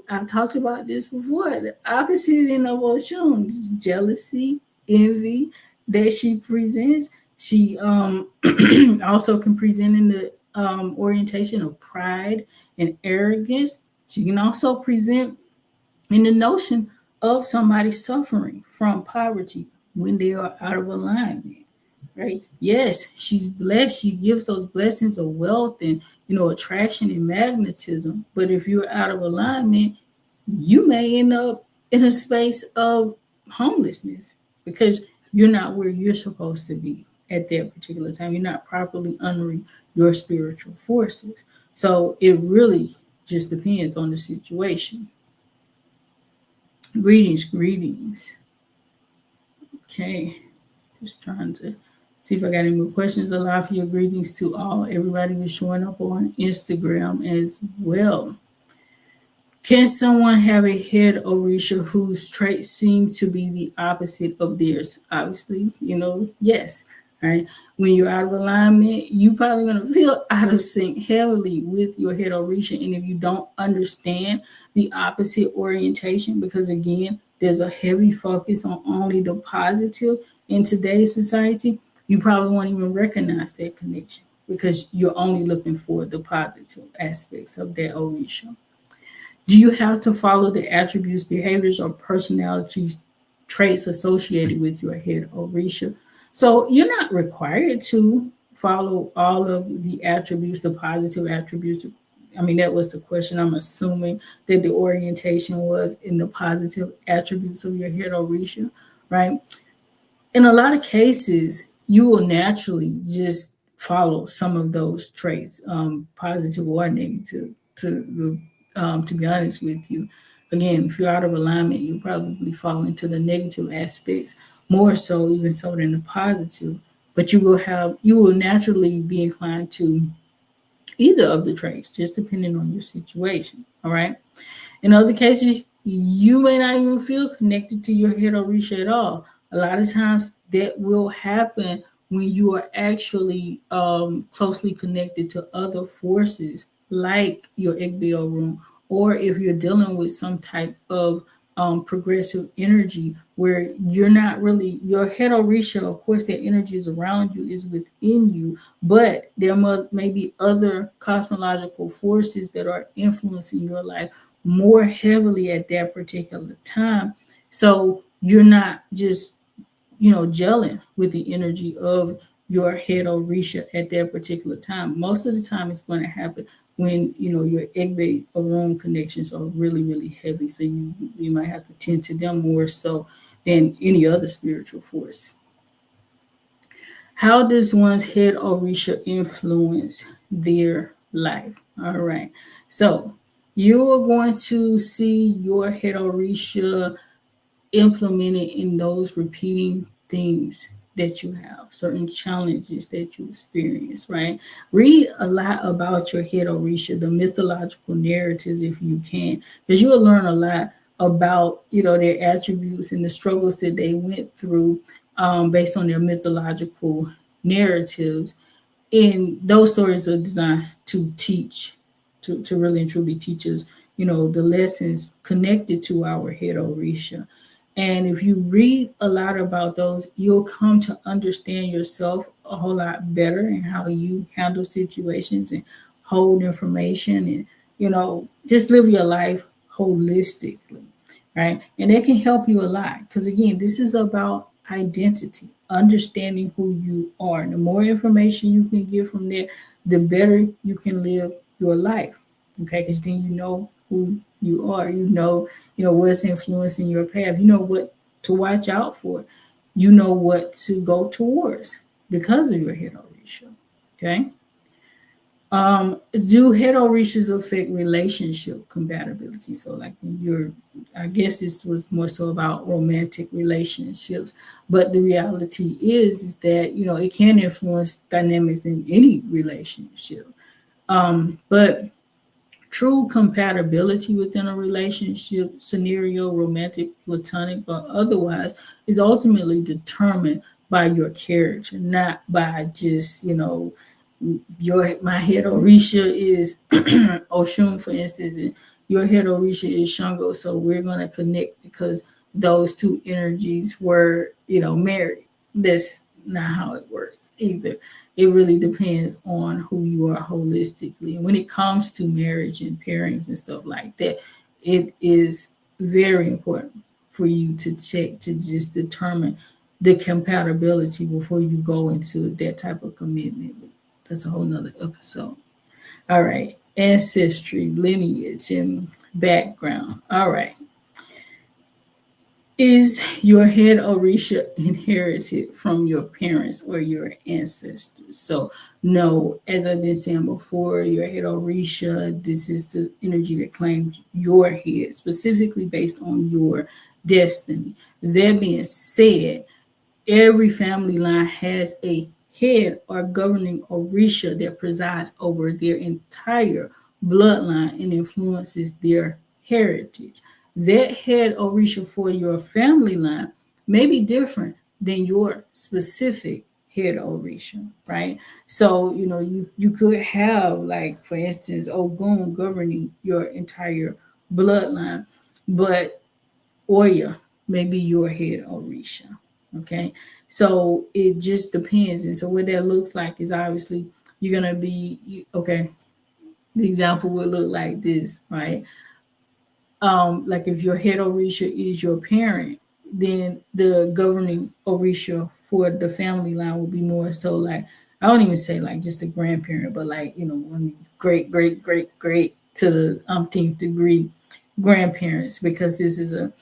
I've talked about this before. The opposite end of Oshun is jealousy, envy that she presents. She also can present in the orientation of pride and arrogance. She can also present in the notion of somebody suffering from poverty when they are out of alignment, right? Yes, she's blessed. She gives those blessings of wealth and, attraction and magnetism. But if you're out of alignment, you may end up in a space of homelessness because you're not where you're supposed to be at that particular time. You're not properly honoring your spiritual forces. So it really just depends on the situation. Greetings, greetings. Okay, just trying to see if I got any more questions. A lot for your greetings to all. Everybody who's showing up on Instagram as well. Can someone have a head Orisha whose traits seem to be the opposite of theirs? Obviously, yes. Right. When you're out of alignment, you probably gonna feel out of sync heavily with your head Orisha. And if you don't understand the opposite orientation, because again, there's a heavy focus on only the positive in today's society, you probably won't even recognize that connection because you're only looking for the positive aspects of that Orisha. Do you have to follow the attributes, behaviors, or personalities traits associated with your head Orisha? So you're not required to follow all of the attributes, the positive attributes. I mean, that was the question. I'm assuming that the orientation was in the positive attributes of your head Orisha, right? In a lot of cases, you will naturally just follow some of those traits, positive or negative. To be honest with you, again, if you're out of alignment, you probably fall into the negative aspects more so, even so, than the positive. But you will naturally be inclined to either of the traits, just depending on your situation. All right. In other cases, you may not even feel connected to your head Orisha at all. A lot of times that will happen when you are actually closely connected to other forces like your Egbo room, or if you're dealing with some type of progressive energy where you're not really, your head Orisha, of course, that energy is around you, is within you, but there may be other cosmological forces that are influencing your life more heavily at that particular time. So you're not just, gelling with the energy of your head Orisha at that particular time. Most of the time it's going to happen when, your Egbe Arun connections are really, really heavy. So you might have to tend to them more so than any other spiritual force. How does one's head Orisha influence their life? All right. So you're going to see your head Orisha implemented in those repeating themes that you have, certain challenges that you experience, right? Read a lot about your Head Orisha, the mythological narratives if you can, because you'll learn a lot about, their attributes and the struggles that they went through, based on their mythological narratives. And those stories are designed to teach, to really and truly teach us, the lessons connected to our Head Orisha. And if you read a lot about those, you'll come to understand yourself a whole lot better and how you handle situations and hold information and, just live your life holistically, right? And it can help you a lot because, again, this is about identity, understanding who you are. The more information you can get from there, the better you can live your life, okay? Because then you know who you are. What's influencing your path. You know what to watch out for. You know what to go towards because of your Head Orisha, okay? Do Head Orishas affect relationship compatibility? So, like, when I guess this was more so about romantic relationships, but the reality is that it can influence dynamics in any relationship. But true compatibility within a relationship scenario, romantic, platonic, or otherwise, is ultimately determined by your character, not by just, my Head Orisha is Oshun, for instance, and your Head Orisha is Shango. So we're going to connect because those two energies were, married. That's not how it works either. It really depends on who you are holistically. And when it comes to marriage and pairings and stuff like that, it is very important for you to check to just determine the compatibility before you go into that type of commitment. That's a whole nother episode. All right. Ancestry, lineage, and background. All right. Is your Head Orisha inherited from your parents or your ancestors? So, no, as I've been saying before, your Head Orisha, this is the energy that claims your head, specifically based on your destiny. That being said, every family line has a head or governing Orisha that presides over their entire bloodline and influences their heritage. That head Orisha for your family line may be different than your specific head Orisha, right? So, you could have, like, for instance, Ogun governing your entire bloodline, but Oya may be your head Orisha. Okay. So it just depends. And so what that looks like is obviously you're going to be, okay, the example would look like this, right? Like if your head Orisha is your parent, then the governing Orisha for the family line will be more so like, I don't even say like just a grandparent, but like, one of these great, great, great, great to the umpteenth degree grandparents, because this is a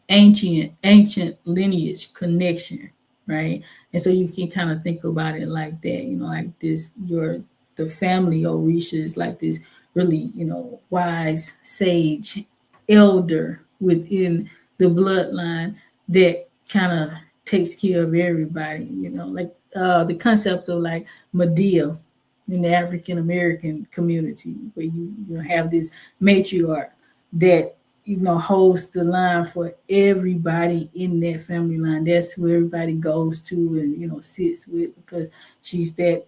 ancient lineage connection, right? And so you can kind of think about it like that, like this, the family Orisha is like this really, wise sage elder within the bloodline that kind of takes care of everybody, like the concept of like Medea in the African American community, where you have this matriarch that holds the line for everybody in that family line. That's who everybody goes to and sits with, because she's that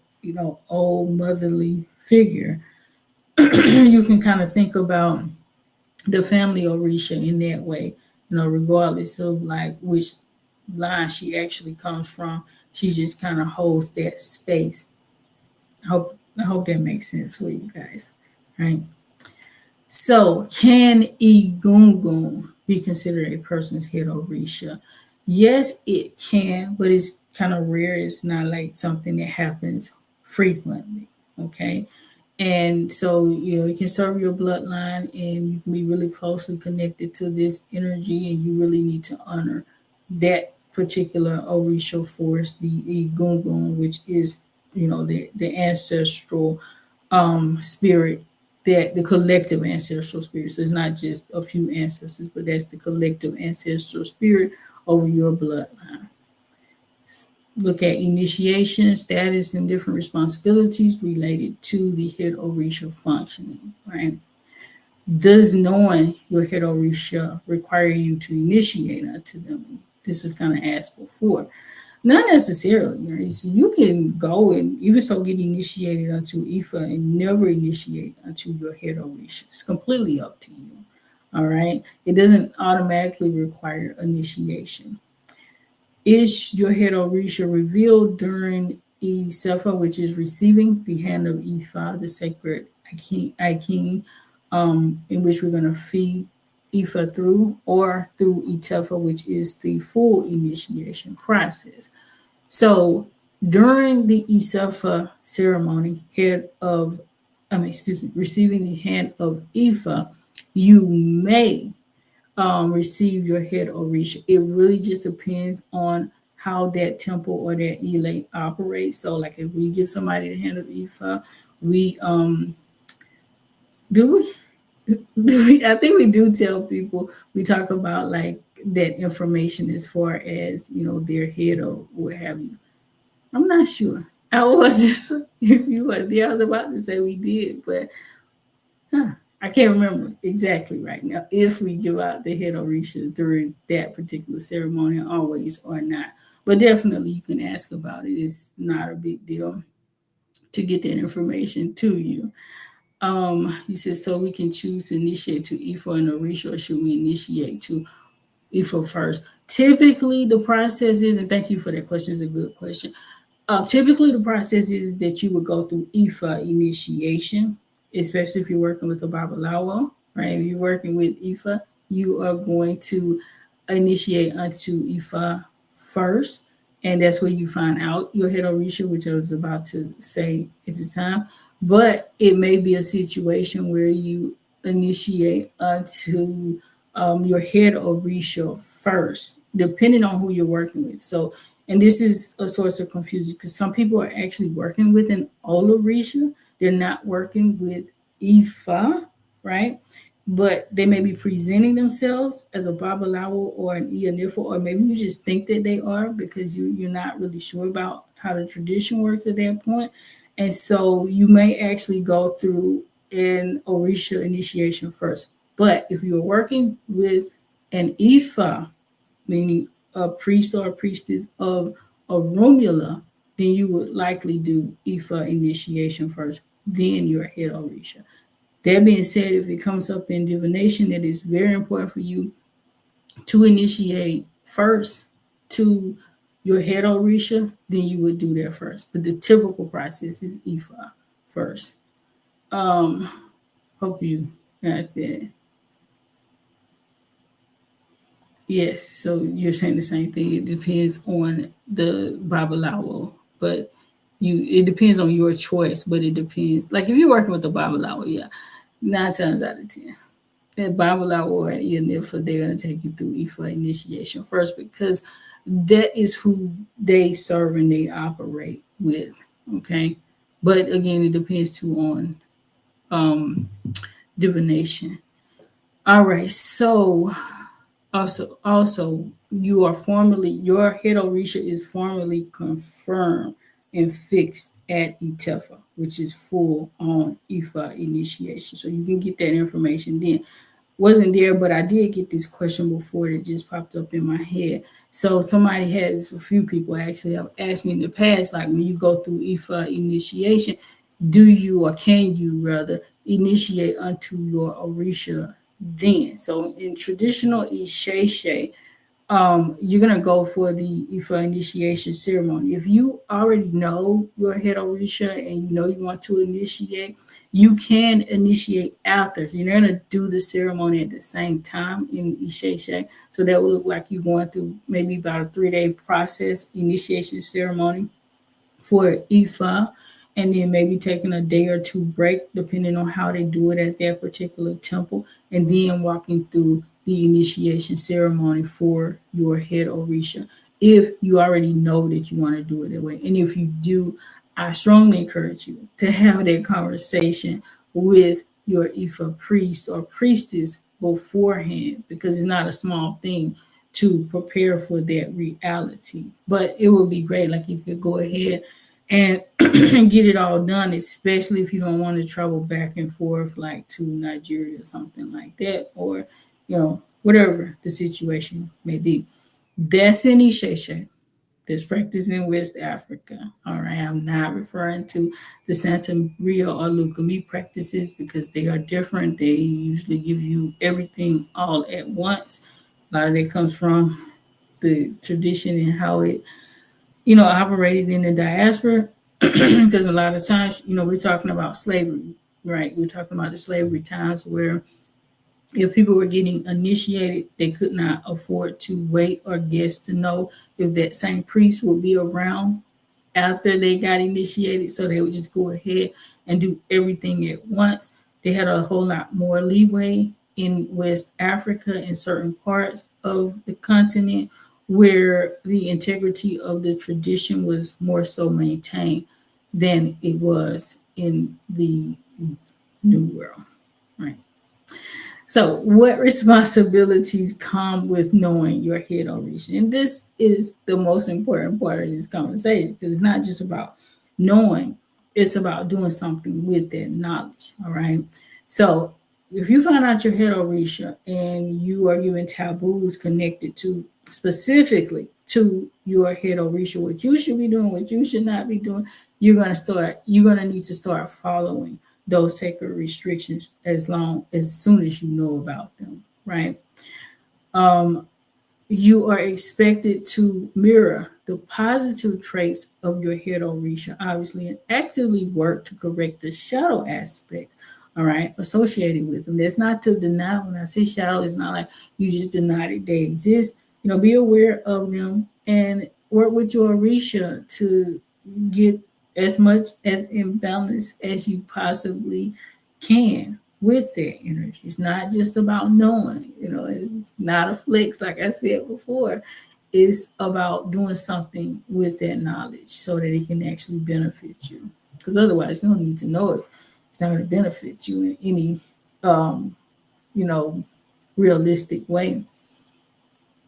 old motherly figure. You can kind of think about the family Orisha in that way, regardless of like which line she actually comes from. She just kind of holds that space. I hope that makes sense for you guys, right? So, can Egungun be considered a person's Head Orisha? Yes, it can, but it's kind of rare. It's not like something that happens frequently. Okay. And so, you can serve your bloodline and you can be really closely connected to this energy, and you really need to honor that particular Orisha force, the Egungun, which is, the ancestral spirit, that the collective ancestral spirit. So it's not just a few ancestors, but that's the collective ancestral spirit over your bloodline. look at initiation, status, and different responsibilities related to the head Orisha functioning, right? Does knowing your head Orisha require you to initiate unto them? This was kind of asked before. Not necessarily, right? So you can go and even so get initiated unto Ifa and never initiate unto your head Orisha. It's completely up to you. All right. It doesn't automatically require initiation. Is your head Orisha revealed during Isefa, which is receiving the hand of Ifa, the sacred Akin, in which we're going to feed Ifa through, or through Itefa, which is the full initiation process. So during the Isefa ceremony, receiving the hand of Ifa, you may receive your head Orisha. It really just depends on how that temple or that elate operates. So, like if we give somebody the hand of Ifa, we do we I think we do tell people, we talk about like that information as far as their head or what have you. I'm not sure. I was just if you were there, I was about to say we did, but I can't remember exactly right now if we give out the head Orisha during that particular ceremony always or not. But definitely you can ask about it. It's not a big deal to get that information to you. You said, so we can choose to initiate to Ifa and Orisha, or should we initiate to Ifa first? Typically, the process is, and thank you for that question, it's a good question. Typically, the process is that you would go through Ifa initiation, especially if you're working with a Babalawo, right? If you're working with Ifa, you are going to initiate unto Ifa first, and that's where you find out your head Orisha, which I was about to say at the time. But it may be a situation where you initiate unto your head Orisha first, depending on who you're working with. So, and this is a source of confusion because some people are actually working with an Orisha. They're not working with Ifa, right? But they may be presenting themselves as a Babalawo or an Ianifa, or maybe you just think that they are because you're not really sure about how the tradition works at that point. And so you may actually go through an Orisha initiation first. But if you're working with an Ifa, meaning a priest or a priestess of Oromula, then you would likely do Ifa initiation first, then your head Orisha. That being said, if it comes up in divination, it is very important for you to initiate first to your head Orisha, then you would do that first. But the typical process is Ifa first. Hope you got that. Yes, so you're saying the same thing. It depends on the Babalawo, but it depends on your choice, but it depends. Like if you're working with the Babalawo, yeah, 9 times out of 10. That Babalawo or Ianifa, they're gonna take you through Ifa initiation first because that is who they serve and they operate with. Okay. But again, it depends too on divination. All right, so also, you are formally, your head Orisha is formally confirmed and fixed at Itefa, which is full on Ifa initiation. So you can get that information then. Wasn't there, but I did get this question before that just popped up in my head. So somebody has, a few people actually have asked me in the past, like when you go through Ifa initiation, do you, or can you rather, initiate unto your Orisha then? So in traditional Isheshe, you're gonna go for the Ifa initiation ceremony. If you already know your head Orisha and you know you want to initiate, you can initiate after. So you're gonna do the ceremony at the same time in Isheshe. So that will look like you're going through maybe about a 3-day process initiation ceremony for Ifa, and then maybe taking a day or two break, depending on how they do it at that particular temple, and then walking through the initiation ceremony for your head Orisha. If you already know that you want to do it that way, and if you do, I strongly encourage you to have that conversation with your Ifa priest or priestess beforehand because it's not a small thing to prepare for that reality. But it would be great, like you could go ahead and get it all done, especially if you don't want to travel back and forth like to Nigeria or something like that, or whatever the situation may be. That's initiation. This practice in West Africa. All right, I'm not referring to the Santa Ria or Lukumi practices because they are different. They usually give you everything all at once. A lot of it comes from the tradition and how it, operated in the diaspora. Because a lot of times, we're talking about slavery, right? We're talking about the slavery times where if people were getting initiated, they could not afford to wait or guess to know if that same priest would be around after they got initiated. So they would just go ahead and do everything at once. They had a whole lot more leeway in West Africa and certain parts of the continent where the integrity of the tradition was more so maintained than it was in the New World. Right. So, what responsibilities come with knowing your head Orisha? And this is the most important part of this conversation because it's not just about knowing, it's about doing something with that knowledge. All right. So, if you find out your head Orisha and you are given taboos connected to specifically to your head Orisha, what you should be doing, what you should not be doing, you're going to need to start following those sacred restrictions as soon as you know about them, right? You are expected to mirror the positive traits of your head Orisha, obviously, and actively work to correct the shadow aspects, all right, associated with them. That's not to deny. When I say shadow, it's not like you just deny that they exist. Be aware of them and work with your Orisha to get as much as in balance as you possibly can with their energy. It's not just about knowing, it's not a flex, like I said before. It's about doing something with that knowledge so that it can actually benefit you. Because otherwise, you don't need to know it. It's not going to benefit you in any, you know, realistic way.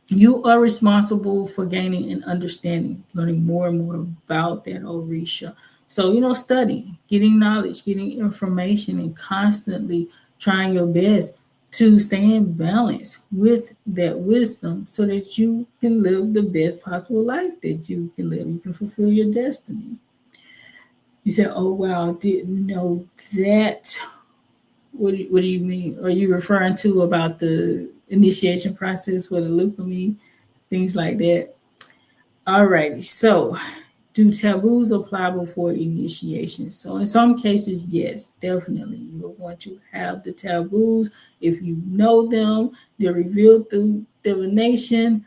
You are responsible for gaining and understanding, learning more and more about that Orisha. So, studying, getting knowledge, getting information, and constantly trying your best to stay in balance with that wisdom so that you can live the best possible life that you can live. You can fulfill your destiny. You said, oh, wow, I didn't know that. What do you mean? Are you referring to about the initiation process for the leukemia, things like that? Alrighty, so do taboos apply before initiation? So in some cases, yes, definitely. You will want to have the taboos. If you know them, they're revealed through divination.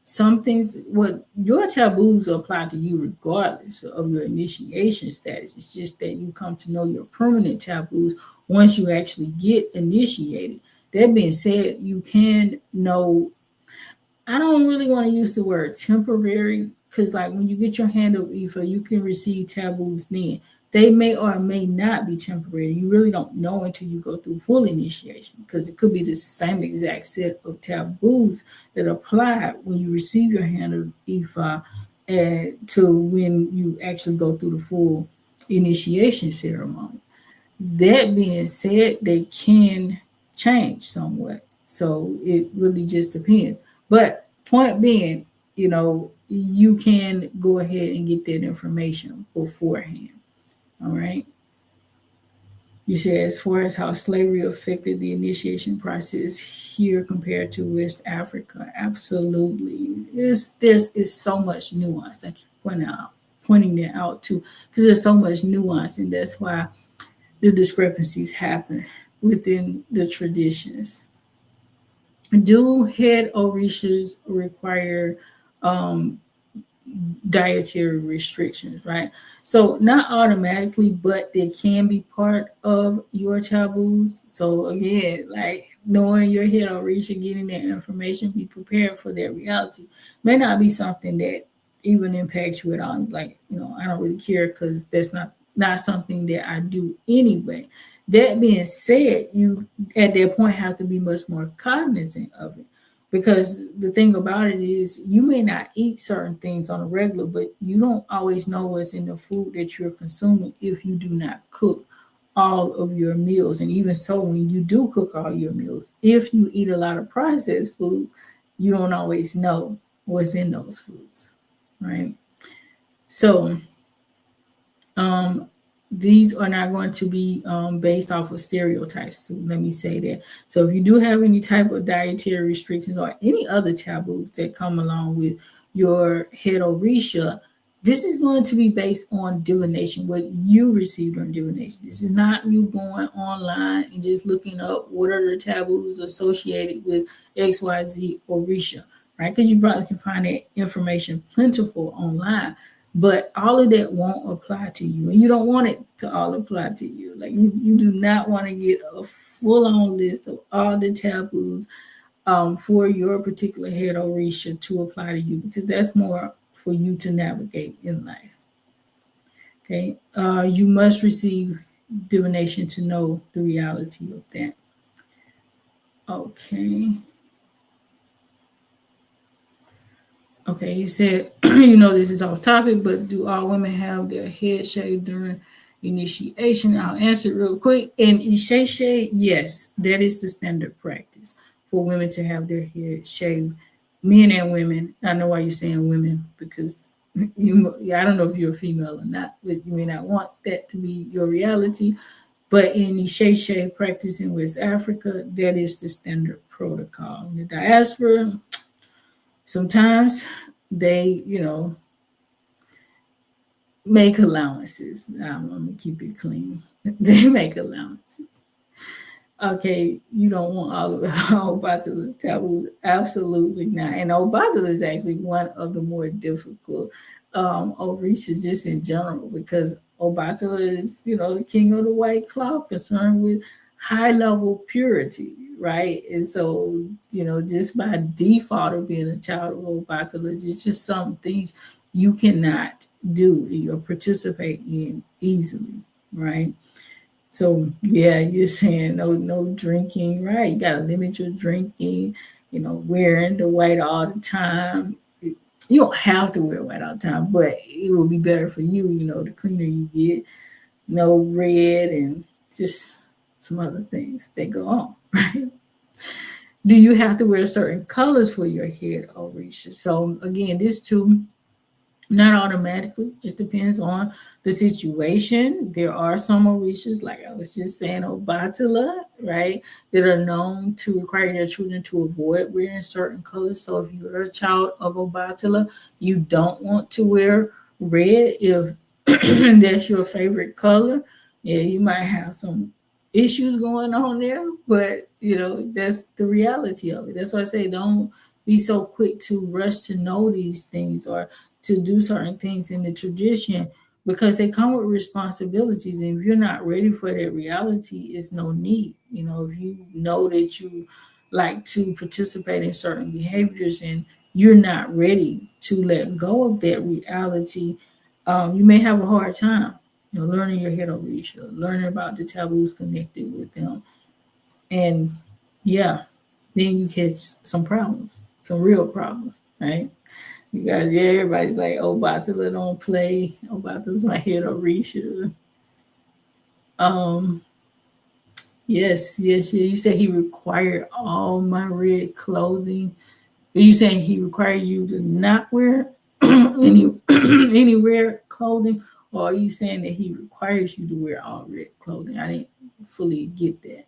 Some things, what your taboos apply to you regardless of your initiation status. It's just that you come to know your permanent taboos once you actually get initiated. That being said, you can know, I don't really want to use the word temporary because, like, when you get your hand of Ifa, you can receive taboos then. They may or may not be temporary. You really don't know until you go through full initiation because it could be the same exact set of taboos that apply when you receive your hand of Ifa and to when you actually go through the full initiation ceremony. That being said, they can change somewhat. So it really just depends. But point being, you can go ahead and get that information beforehand. All right. You said as far as how slavery affected the initiation process here compared to West Africa, absolutely. There's so much nuance. Thank you for pointing that out too, because there's so much nuance, and that's why the discrepancies happen within the traditions. Do head orishas require um, dietary restrictions, right? So not automatically, but they can be part of your taboos. So again, like knowing your head orisha, getting that information, be prepared for that reality. May not be something that even impacts you at all. Like, I don't really care because that's not something that I do anyway. That being said, you at that point have to be much more cognizant of it Because the thing about it is, you may not eat certain things on a regular, but you don't always know what's in the food that you're consuming if you do not cook all of your meals. And even so, when you do cook all your meals, if you eat a lot of processed foods, you don't always know what's in those foods, right? So, um, these are not going to be based off of stereotypes. So let me say that. So if you do have any type of dietary restrictions or any other taboos that come along with your Head Orisha, this is going to be based on divination, what you received during divination. This is not you going online and just looking up what are the taboos associated with XYZ Orisha, right? Because you probably can find that information plentiful online, but all of that won't apply to you, and you don't want it to all apply to you. Like, you do not want to get a full-on list of all the taboos for your particular Head Orisha to apply to you, because that's more for you to navigate in life. Okay, you must receive divination to know the reality of that. Okay. Okay, you said this is off topic, but do all women have their head shaved during initiation? I'll answer real quick. In Ishe, yes, that is the standard practice for women to have their head shaved, men and women. I know why you're saying women, because I don't know if you're a female or not, but you may not want that to be your reality. But in Ishe practice in West Africa, that is the standard protocol. In the diaspora, sometimes they, make allowances. I'm gonna keep it clean. They make allowances. Okay, you don't want all of Obatu's taboos. Absolutely not. And Obatu is actually one of the more difficult Orishas just in general, because Obatu is, the king of the white cloth, concerned with high level purity, right? And so, just by default of being a child of Obatu, it's just some things you cannot do or participate in easily, right? So yeah, you're saying no drinking, right? You gotta limit your drinking, wearing the white all the time. You don't have to wear white all the time, but it will be better for you, the cleaner you get. No red and just some other things that go on, right? Do you have to wear certain colors for your Head Orisha? So again, this too, not automatically, just depends on the situation. There are some Orishas, like I was just saying, Obatala, right, that are known to require their children to avoid wearing certain colors. So if you're a child of Obatala, you don't want to wear red if that's your favorite color. Yeah, you might have some issues going on there, but that's the reality of it. That's why I say, don't be so quick to rush to know these things or to do certain things in the tradition, because they come with responsibilities. And if you're not ready for that reality, it's no need. If you know that you like to participate in certain behaviors and you're not ready to let go of that reality, you may have a hard time, learning your Head Orisha, learning about the taboos connected with them. And yeah, then you catch some problems, some real problems, right? You guys, yeah, everybody's like, oh, Batula don't play. Oh, Batula's my Head Orisha. Um, yes. You said he required all my red clothing. Are you saying he required you to not wear any any red clothing, or are you saying that he requires you to wear all red clothing? I didn't fully get that.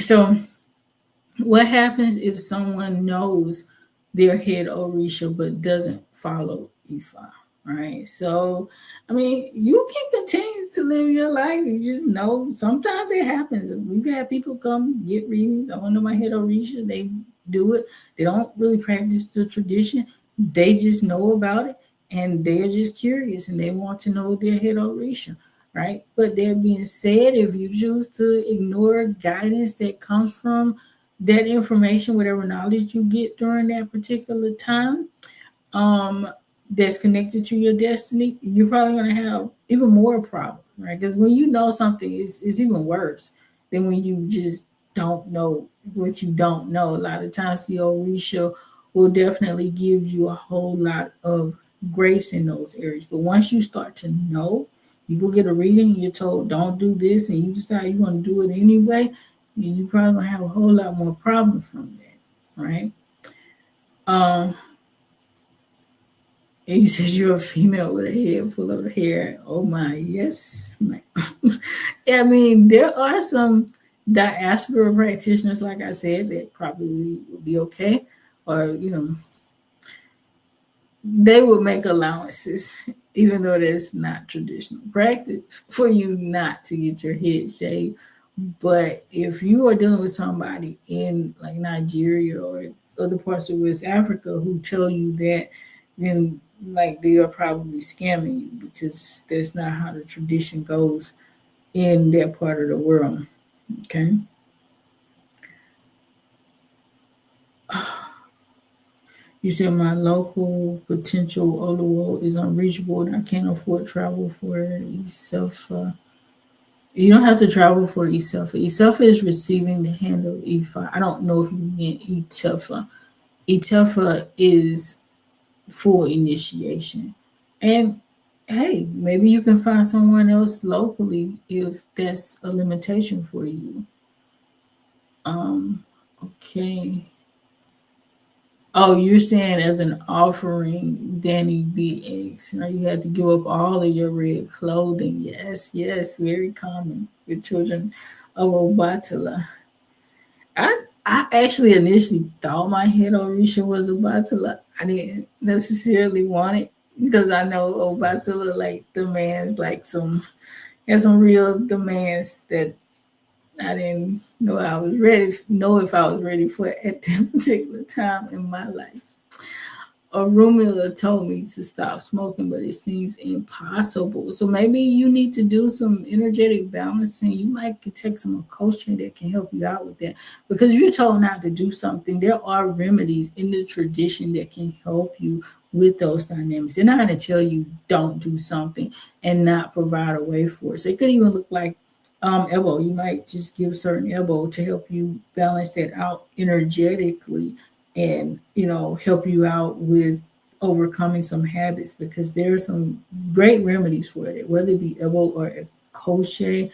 So, what happens if someone knows their Head Orisha but doesn't follow Ifa? Right. So, I mean, you can continue to live your life. You just know sometimes it happens. We've had people come get readings. I want to know my Head Orisha. They do it. They don't really practice the tradition. They just know about it and they're just curious and they want to know their Head Orisha. Right. But that being said, if you choose to ignore guidance that comes from that information, whatever knowledge you get during that particular time, um, that's connected to your destiny, you're probably going to have even more problems, right? Because when you know something, it's even worse than when you just don't know what you don't know. A lot of times the Orisha will definitely give you a whole lot of grace in those areas. But once you start to know, you go get a reading, you're told don't do this, and you decide you want to do it anyway, you probably gonna have a whole lot more problems from that, right? Um, and you said you're a female with a head full of hair. Oh my, yes, my. I mean, there are some diaspora practitioners, like I said, that probably would be okay, or they would make allowances, even though that's not traditional practice for you not to get your head shaved. But if you are dealing with somebody in like Nigeria or other parts of West Africa who tell you that, then like they are probably scamming you because that's not how the tradition goes in that part of the world. Okay. You said my local potential Oluwo is unreachable and I can't afford travel for itself. You don't have to travel for Isefa. Isefa is receiving the hand of Ifa. I don't know if you meant Itefa. Itefa is full initiation. And hey, maybe you can find someone else locally if that's a limitation for you. Okay. Oh, you're saying as an offering, Danny BX. You had to give up all of your red clothing. Yes, yes, very common with children of Obatala. I actually initially thought my head Orisha was Obatala. I didn't necessarily want it because I know Obatala like demands like some has some real demands that I didn't know if I was ready for at that particular time in my life. A roommate told me to stop smoking, but it seems impossible. So maybe you need to do some energetic balancing. You might could take some coaching that can help you out with that. Because if you're told not to do something, there are remedies in the tradition that can help you with those dynamics. They're not going to tell you don't do something and not provide a way for it. So it could even look like elbow. You might just give certain elbow to help you balance that out energetically and help you out with overcoming some habits because there are some great remedies for it, whether it be elbow or a crochet,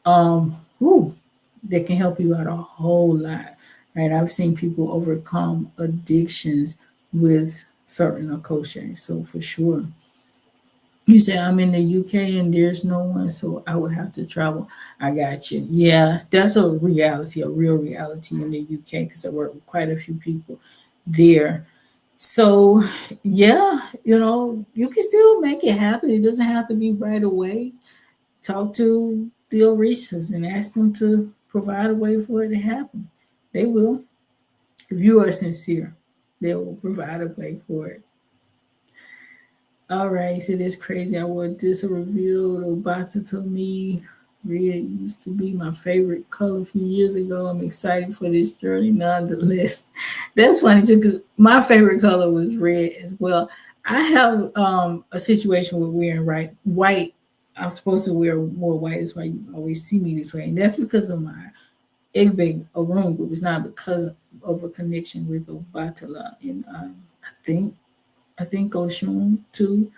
whew, that can help you out a whole lot. Right, I've seen people overcome addictions with certain crochet, so for sure. You say I'm in the UK and there's no one, so I would have to travel. I got you. Yeah, that's a reality, a real reality in the UK because I work with quite a few people there. So, yeah, you can still make it happen. It doesn't have to be right away. Talk to the Orishas and ask them to provide a way for it to happen. They will. If you are sincere, they will provide a way for it. All right, so that's crazy. I want this revealed Obata to me. Red used to be my favorite color a few years ago. I'm excited for this journey nonetheless. That's funny too, because my favorite color was red as well. I have a situation with wearing white. I'm supposed to wear more white. That's why you always see me this way. And that's because of my Igbe room group. It's not because of a connection with Obatala. And I think Oshun too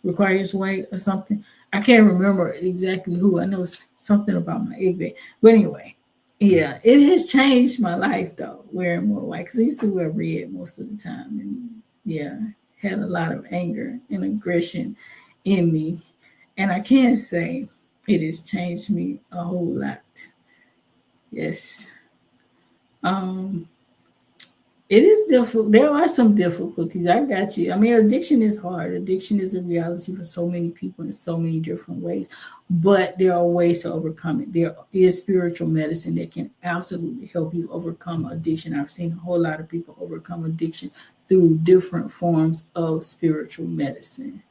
requires white or something. I can't remember exactly who. I know something about my egg. But anyway, yeah, it has changed my life though, wearing more white. Because I used to wear red most of the time. And yeah, had a lot of anger and aggression in me. And I can say it has changed me a whole lot. Yes. Um, It is difficult. There are some difficulties. I got you. I mean, addiction is hard. Addiction is a reality for so many people in so many different ways. But there are ways to overcome it. There is spiritual medicine that can absolutely help you overcome addiction. I've seen a whole lot of people overcome addiction through different forms of spiritual medicine.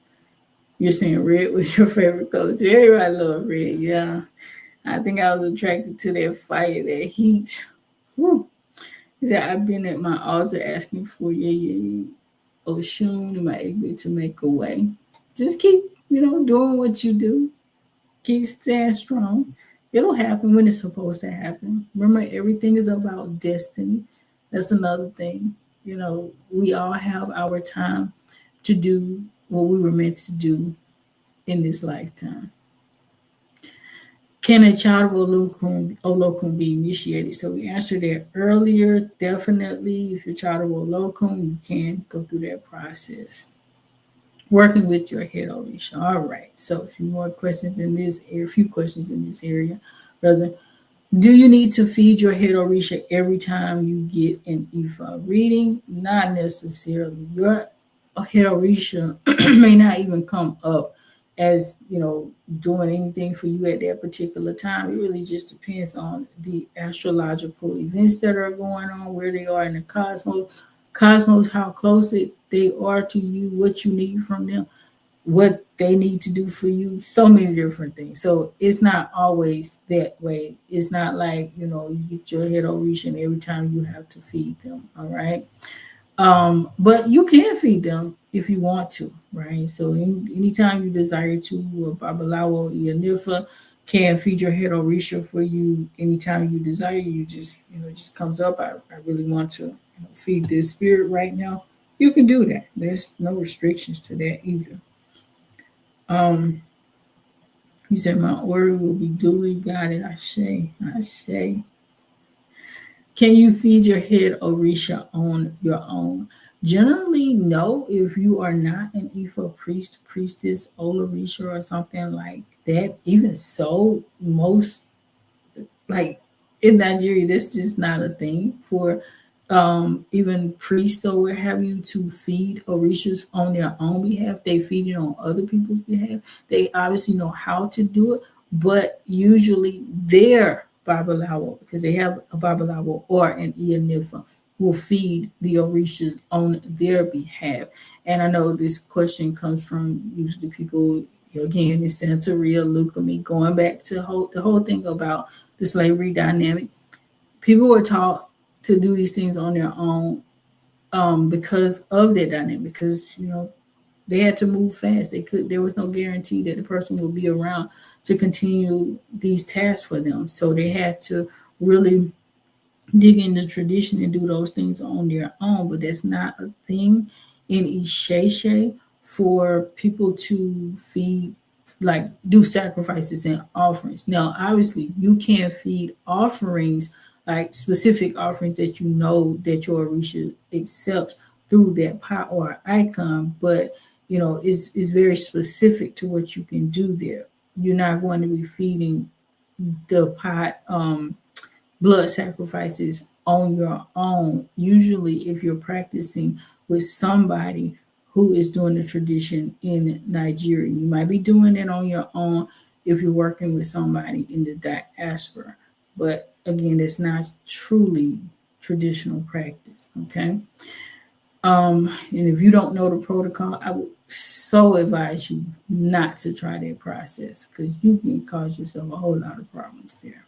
You're saying red was your favorite color too. Everybody love red. Yeah. I think I was attracted to that fire, that heat. Whew. He said, I've been at my altar asking for Yeye Oshun and my Igbe to make a way. Just keep, doing what you do. Keep staying strong. It'll happen when it's supposed to happen. Remember, everything is about destiny. That's another thing. We all have our time to do what we were meant to do in this lifetime. Can a child of Olokun be initiated? So we answered that earlier. Definitely, if you're a child of Olokun, you can go through that process. Working with your head Orisha. All right. So a few more questions in this area, a few questions in this area. Brother, do you need to feed your head Orisha every time you get an Ifa reading? Not necessarily. Your head Orisha may not even come up as, doing anything for you at that particular time. It really just depends on the astrological events that are going on, where they are in the cosmos, how close they are to you, what you need from them, what they need to do for you, so many different things. So it's not always that way. It's not like, you get your head Orisha and every time you have to feed them. All right. But you can feed them if you want to, right? So anytime you desire to, Babalawo, Yanifa can feed your head Orisha for you anytime you desire. You just, it just comes up. I really want to feed this spirit right now. You can do that. There's no restrictions to that either. Um, he said, my order will be duly guided. Ashe, Ashe. Can you feed your head Orisha on your own? Generally, no. If you are not an Ifa priest, priestess, Olorisha, or something like that, even so, most like in Nigeria, that's just not a thing for even priests or what have you to feed Orishas on their own behalf. They feed it on other people's behalf. They obviously know how to do it, but usually their Babalawo, because they have a Babalawo or an Ianifa, will feed the Orishas on their behalf. And I know this question comes from usually people, again, in Santeria, Lukami, going back to the whole thing about the slavery dynamic. People were taught to do these things on their own because of that dynamic, because they had to move fast. There was no guarantee that the person would be around to continue these tasks for them. So they had to really dig into tradition and do those things on their own. But that's not a thing in Isheshe for people to feed, like do sacrifices and offerings. Now, obviously, you can't feed offerings, like specific offerings that you know that your Orisha accepts through that pot or icon, but it's very specific to what you can do there. You're not going to be feeding the pot blood sacrifices on your own. Usually, if you're practicing with somebody who is doing the tradition in Nigeria, you might be doing it on your own if you're working with somebody in the diaspora. But again, that's not truly traditional practice. Okay. And if you don't know the protocol, I would so advise you not to try that process because you can cause yourself a whole lot of problems there.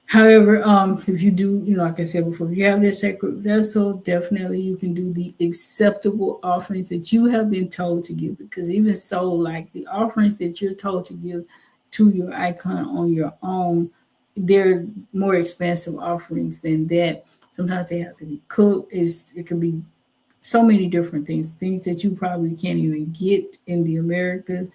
However, if you do, like I said before, if you have this sacred vessel, definitely you can do the acceptable offerings that you have been told to give. Because even so, like the offerings that you're told to give to your icon on your own, they're more expensive offerings than that. Sometimes they have to be cooked. It could be so many different things that you probably can't even get in the Americas,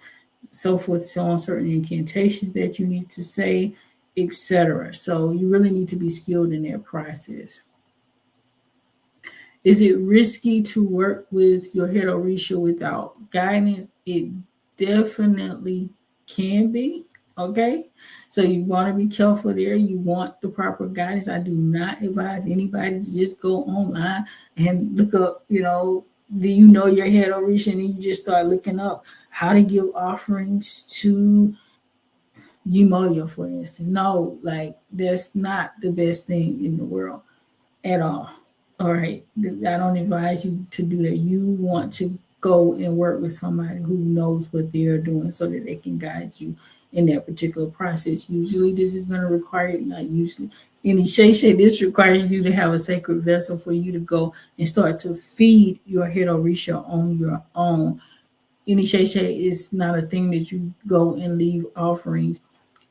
so forth, so on, certain incantations that you need to say, etc. So you really need to be skilled in that process. Is it risky to work with your head Orisha without guidance? It definitely can be. Okay, so you want to be careful there. You want the proper guidance. I do not advise anybody to just go online and look up, do you know your head Orisha, and then you just start looking up how to give offerings to Umoya, for instance. No, like that's not the best thing in the world at all. All right. I don't advise you to do that. You want to go and work with somebody who knows what they are doing so that they can guide you in that particular process. Usually this is going to require, not usually, in Isheshe, this requires you to have a sacred vessel for you to go and start to feed your head Orisha on your own. In Isheshe is not a thing that you go and leave offerings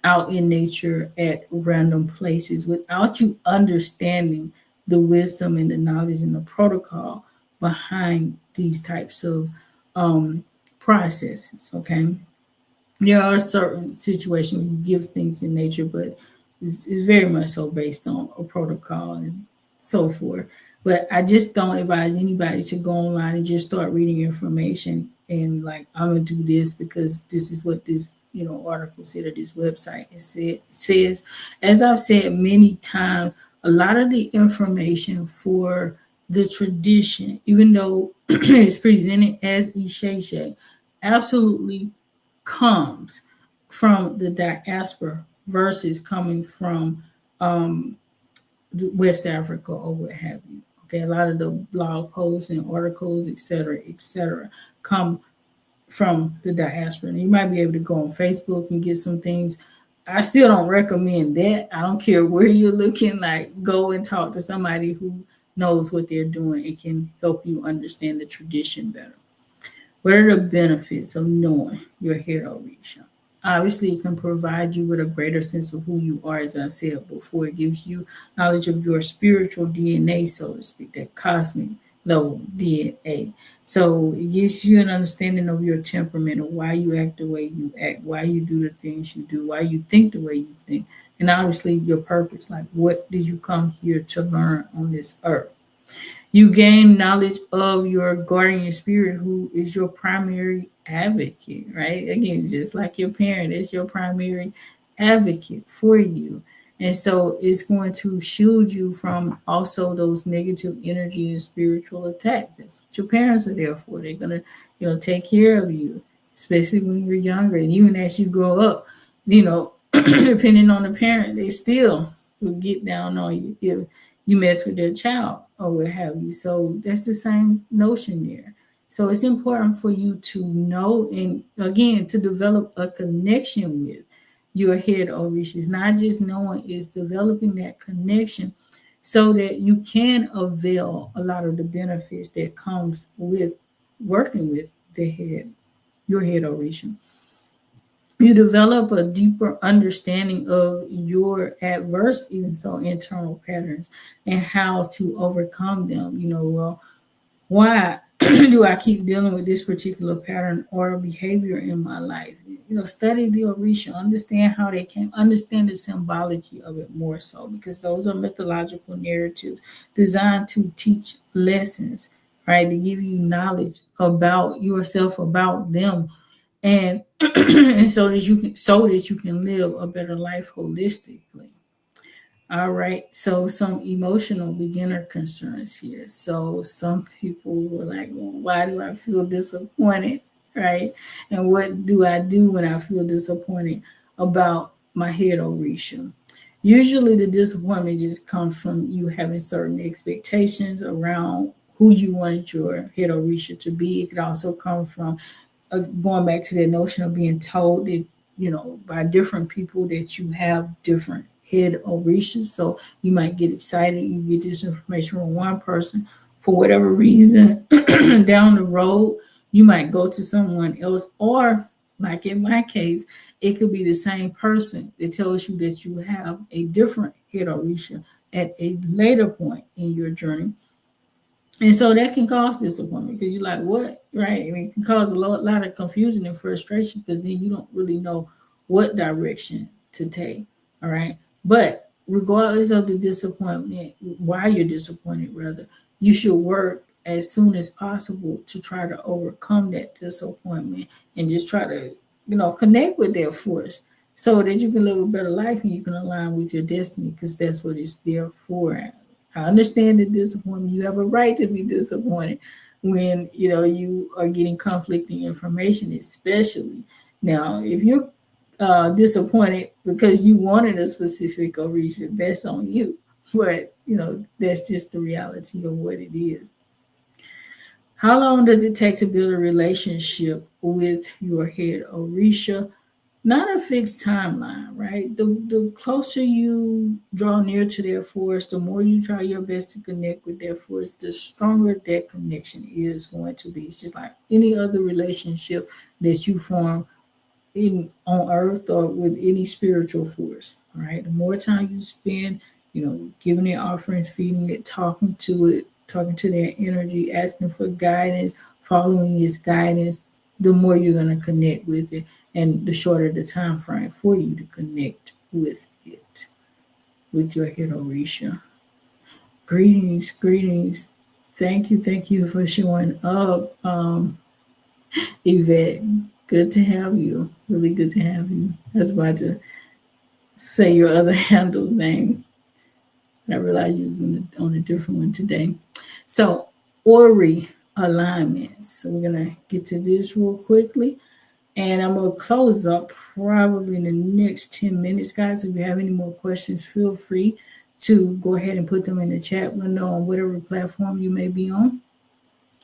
out in nature at random places without you understanding the wisdom and the knowledge and the protocol behind these types of um, processes. Okay, there are certain situations where you give things in nature, but it's very much so based on a protocol and so forth. But I just don't advise anybody to go online and just start reading information and like I'm gonna do this because this is what this article said or this website it says. As I've said many times, a lot of the information for the tradition, even though it's presented as Isheshe, absolutely comes from the diaspora versus coming from um, West Africa or what have you. Okay, a lot of the blog posts and articles, etc., come from the diaspora. And you might be able to go on Facebook and get some things. I still don't recommend that. I don't care where you're looking, like go and talk to somebody who knows what they're doing and can help you understand the tradition better. What are the benefits of knowing your Head Orisha? Obviously, it can provide you with a greater sense of who you are, as I said before. It gives you knowledge of your spiritual DNA, so to speak, that cosmic level DNA. So it gives you an understanding of your temperament, of why you act the way you act, why you do the things you do, why you think the way you think, and obviously your purpose. Like, what did you come here to learn on this earth? You gain knowledge of your guardian spirit, who is your primary advocate, right? Again, just like your parent is your primary advocate for you. And so it's going to shield you from also those negative energy and spiritual attacks. That's what your parents are there for. They're gonna, take care of you, especially when you're younger. And even as you grow up, depending on the parent, they still will get down on you if you mess with their child or what have you. So that's the same notion there. So it's important for you to know and again to develop a connection with your Head Orisha. It's not just knowing, it's developing that connection so that you can avail a lot of the benefits that comes with working with the head, your Head Orisha. You develop a deeper understanding of your adverse, even so internal patterns and how to overcome them. Well, why do I keep dealing with this particular pattern or behavior in my life? Study the Orisha, understand how they came, understand the symbology of it more so, because those are mythological narratives designed to teach lessons, right? To give you knowledge about yourself, about them, and and so that you can live a better life holistically. All right, so some emotional beginner concerns here. So some people were like, well, why do I feel disappointed, right? And what do I do when I feel disappointed about my Head Orisha? Usually the disappointment just comes from you having certain expectations around who you wanted your Head Orisha to be. It could also come from going back to that notion of being told that by different people that you have different Head Orishas. So you might get excited, you get this information from one person for whatever reason. Down the road you might go to someone else, or like in my case, it could be the same person that tells you that you have a different Head Orisha at a later point in your journey. And so that can cause disappointment because you're like, what? Right? And it can cause a lot of confusion and frustration because then you don't really know what direction to take. All right. But regardless of the disappointment, why you're disappointed, rather, you should work as soon as possible to try to overcome that disappointment and just try to, connect with that force so that you can live a better life and you can align with your destiny because that's what it's there for. I understand the disappointment. You have a right to be disappointed when you are getting conflicting information, especially now. If you're disappointed because you wanted a specific Orisha, that's on you. But that's just the reality of what it is. How long does it take to build a relationship with your Head Orisha? Not a fixed timeline, right? The closer you draw near to their force, the more you try your best to connect with their force, the stronger that connection is going to be. It's just like any other relationship that you form in on earth or with any spiritual force. All right. The more time you spend, giving it offerings, feeding it, talking to their energy, asking for guidance, following its guidance, the more you're gonna connect with it, and the shorter the time frame for you to connect with it, with your Head Orisha. Greetings, greetings. Thank you for showing up, Yvette. Good to have you. Really good to have you. I was about to say your other handle name. I realized you was on a different one today. So, Ori alignment. So we're gonna get to this real quickly, and I'm gonna close up probably in the next 10 minutes, guys. If you have any more questions, feel free to go ahead and put them in the chat window on whatever platform you may be on.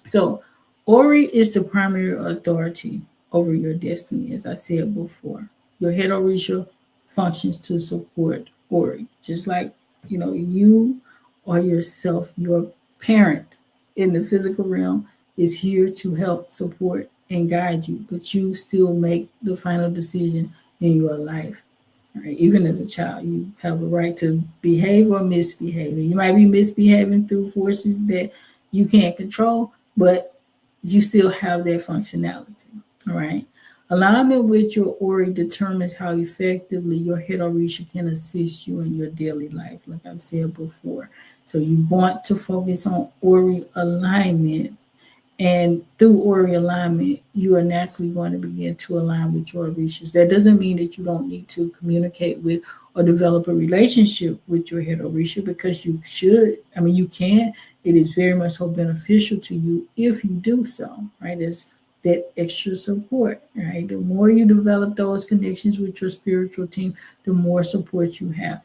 So, Ori is the primary authority over your destiny, as I said before. Your Head Orisha functions to support Ori, just like you or yourself, your parent in the physical realm is here to help support and guide you, but you still make the final decision in your life. Right? Even as a child, you have a right to behave or misbehave. You might be misbehaving through forces that you can't control, but you still have that functionality. All right. Alignment with your Ori determines how effectively your Head Orisha can assist you in your daily life, like I've said before. So you want to focus on Ori alignment, and through Ori alignment, you are naturally going to begin to align with your Orishas. That doesn't mean that you don't need to communicate with or develop a relationship with your Head Orisha, because you should. I mean, you can. It is very much so beneficial to you if you do so, right? It's that extra support, right? The more you develop those connections with your spiritual team, the more support you have.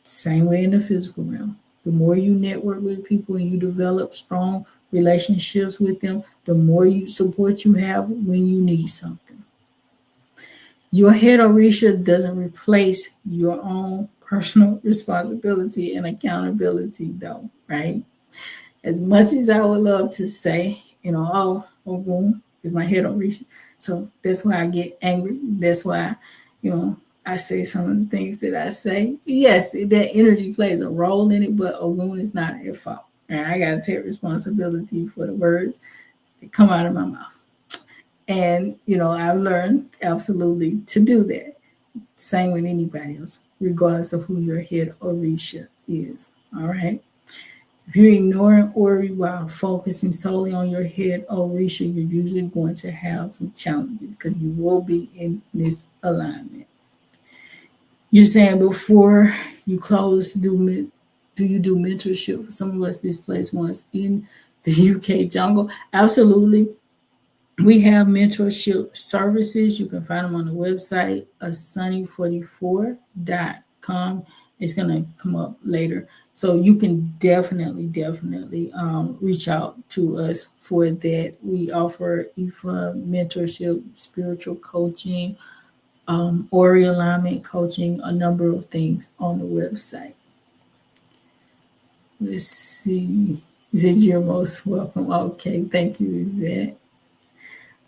Same way in the physical realm. The more you network with people and you develop strong relationships with them, the more you support you have when you need something. Your Head Orisha doesn't replace your own personal responsibility and accountability, though, right? As much as I would love to say, boom, is my Head Orisha. So that's why I get angry. That's why, you know, I say some of the things that I say. Yes, that energy plays a role in it, but Ogun is not at fault. And I got to take responsibility for the words that come out of my mouth. And, I've learned absolutely to do that. Same with anybody else, regardless of who your Head Orisha is. All right. If you're ignoring Ori while focusing solely on your Head Orisha, you're usually going to have some challenges because you will be in misalignment. You're saying before you close, do you do mentorship? For some of us displaced ones in the UK jungle. Absolutely. We have mentorship services. You can find them on the website, asanee44.com. It's going to come up later. So you can definitely reach out to us for that. We offer Ifá mentorship, spiritual coaching, Ori alignment coaching, a number of things on the website. Let's see. You said you're most welcome. Okay, thank you, Yvette.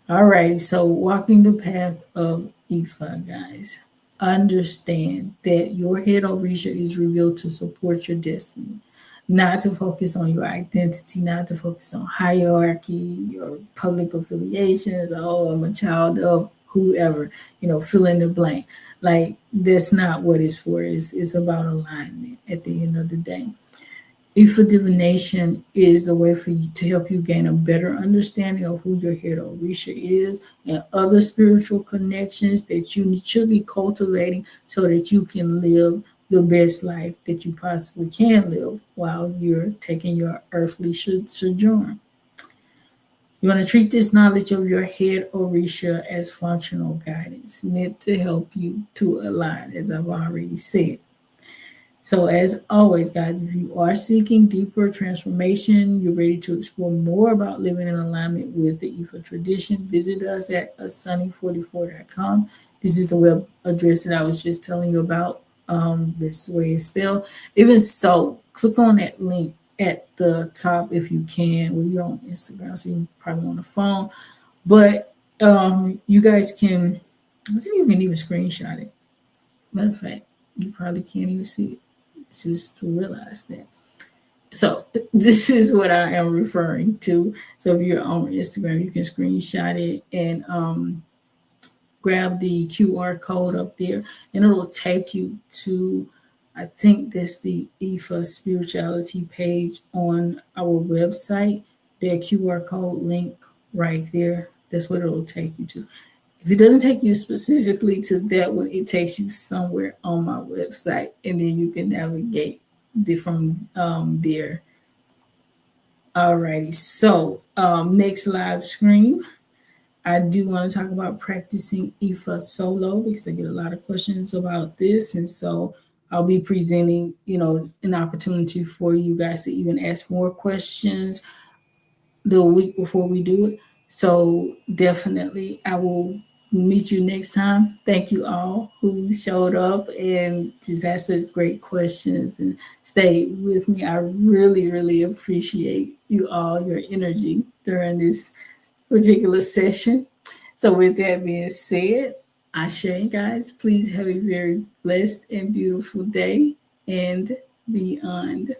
All right, so walking the path of Ifá, guys. Understand that your Head Orisha is revealed to support your destiny, not to focus on your identity, not to focus on hierarchy, your public affiliations. Oh, I'm a child of whoever, fill in the blank. Like, that's not what it's for. It's about alignment at the end of the day. Ifá divination is a way for you to help you gain a better understanding of who your Head Orisha is and other spiritual connections that you should be cultivating so that you can live the best life that you possibly can live while you're taking your earthly sojourn. You want to treat this knowledge of your Head Orisha as functional guidance, meant to help you to align, as I've already said. So as always, guys, if you are seeking deeper transformation, you're ready to explore more about living in alignment with the Ifá tradition, visit us at asanee44.com. This is the web address that I was just telling you about. This is the way it's spelled. Even so, click on that link at the top if you can. Well, you're on Instagram, so you're probably on the phone. But you guys can I think you can even screenshot it. Matter of fact, you probably can't even see it. Just to realize that. So this is what I am referring to. So if you're on Instagram, you can screenshot it and grab the QR code up there, and it'll take you to, I think that's the IFA spirituality page on our website. The QR code link right there. That's what it'll take you to. If it doesn't take you specifically to that one, it takes you somewhere on my website, and then you can navigate from there. Alrighty. So next live stream, I do want to talk about practicing IFA solo because I get a lot of questions about this, and so I'll be presenting, an opportunity for you guys to even ask more questions the week before we do it. So definitely, I will meet you next time. Thank you all who showed up and just asked such great questions and stayed with me. I really, really appreciate you all, your energy during this particular session. So, with that being said, Ashe, guys, please have a very blessed and beautiful day and beyond.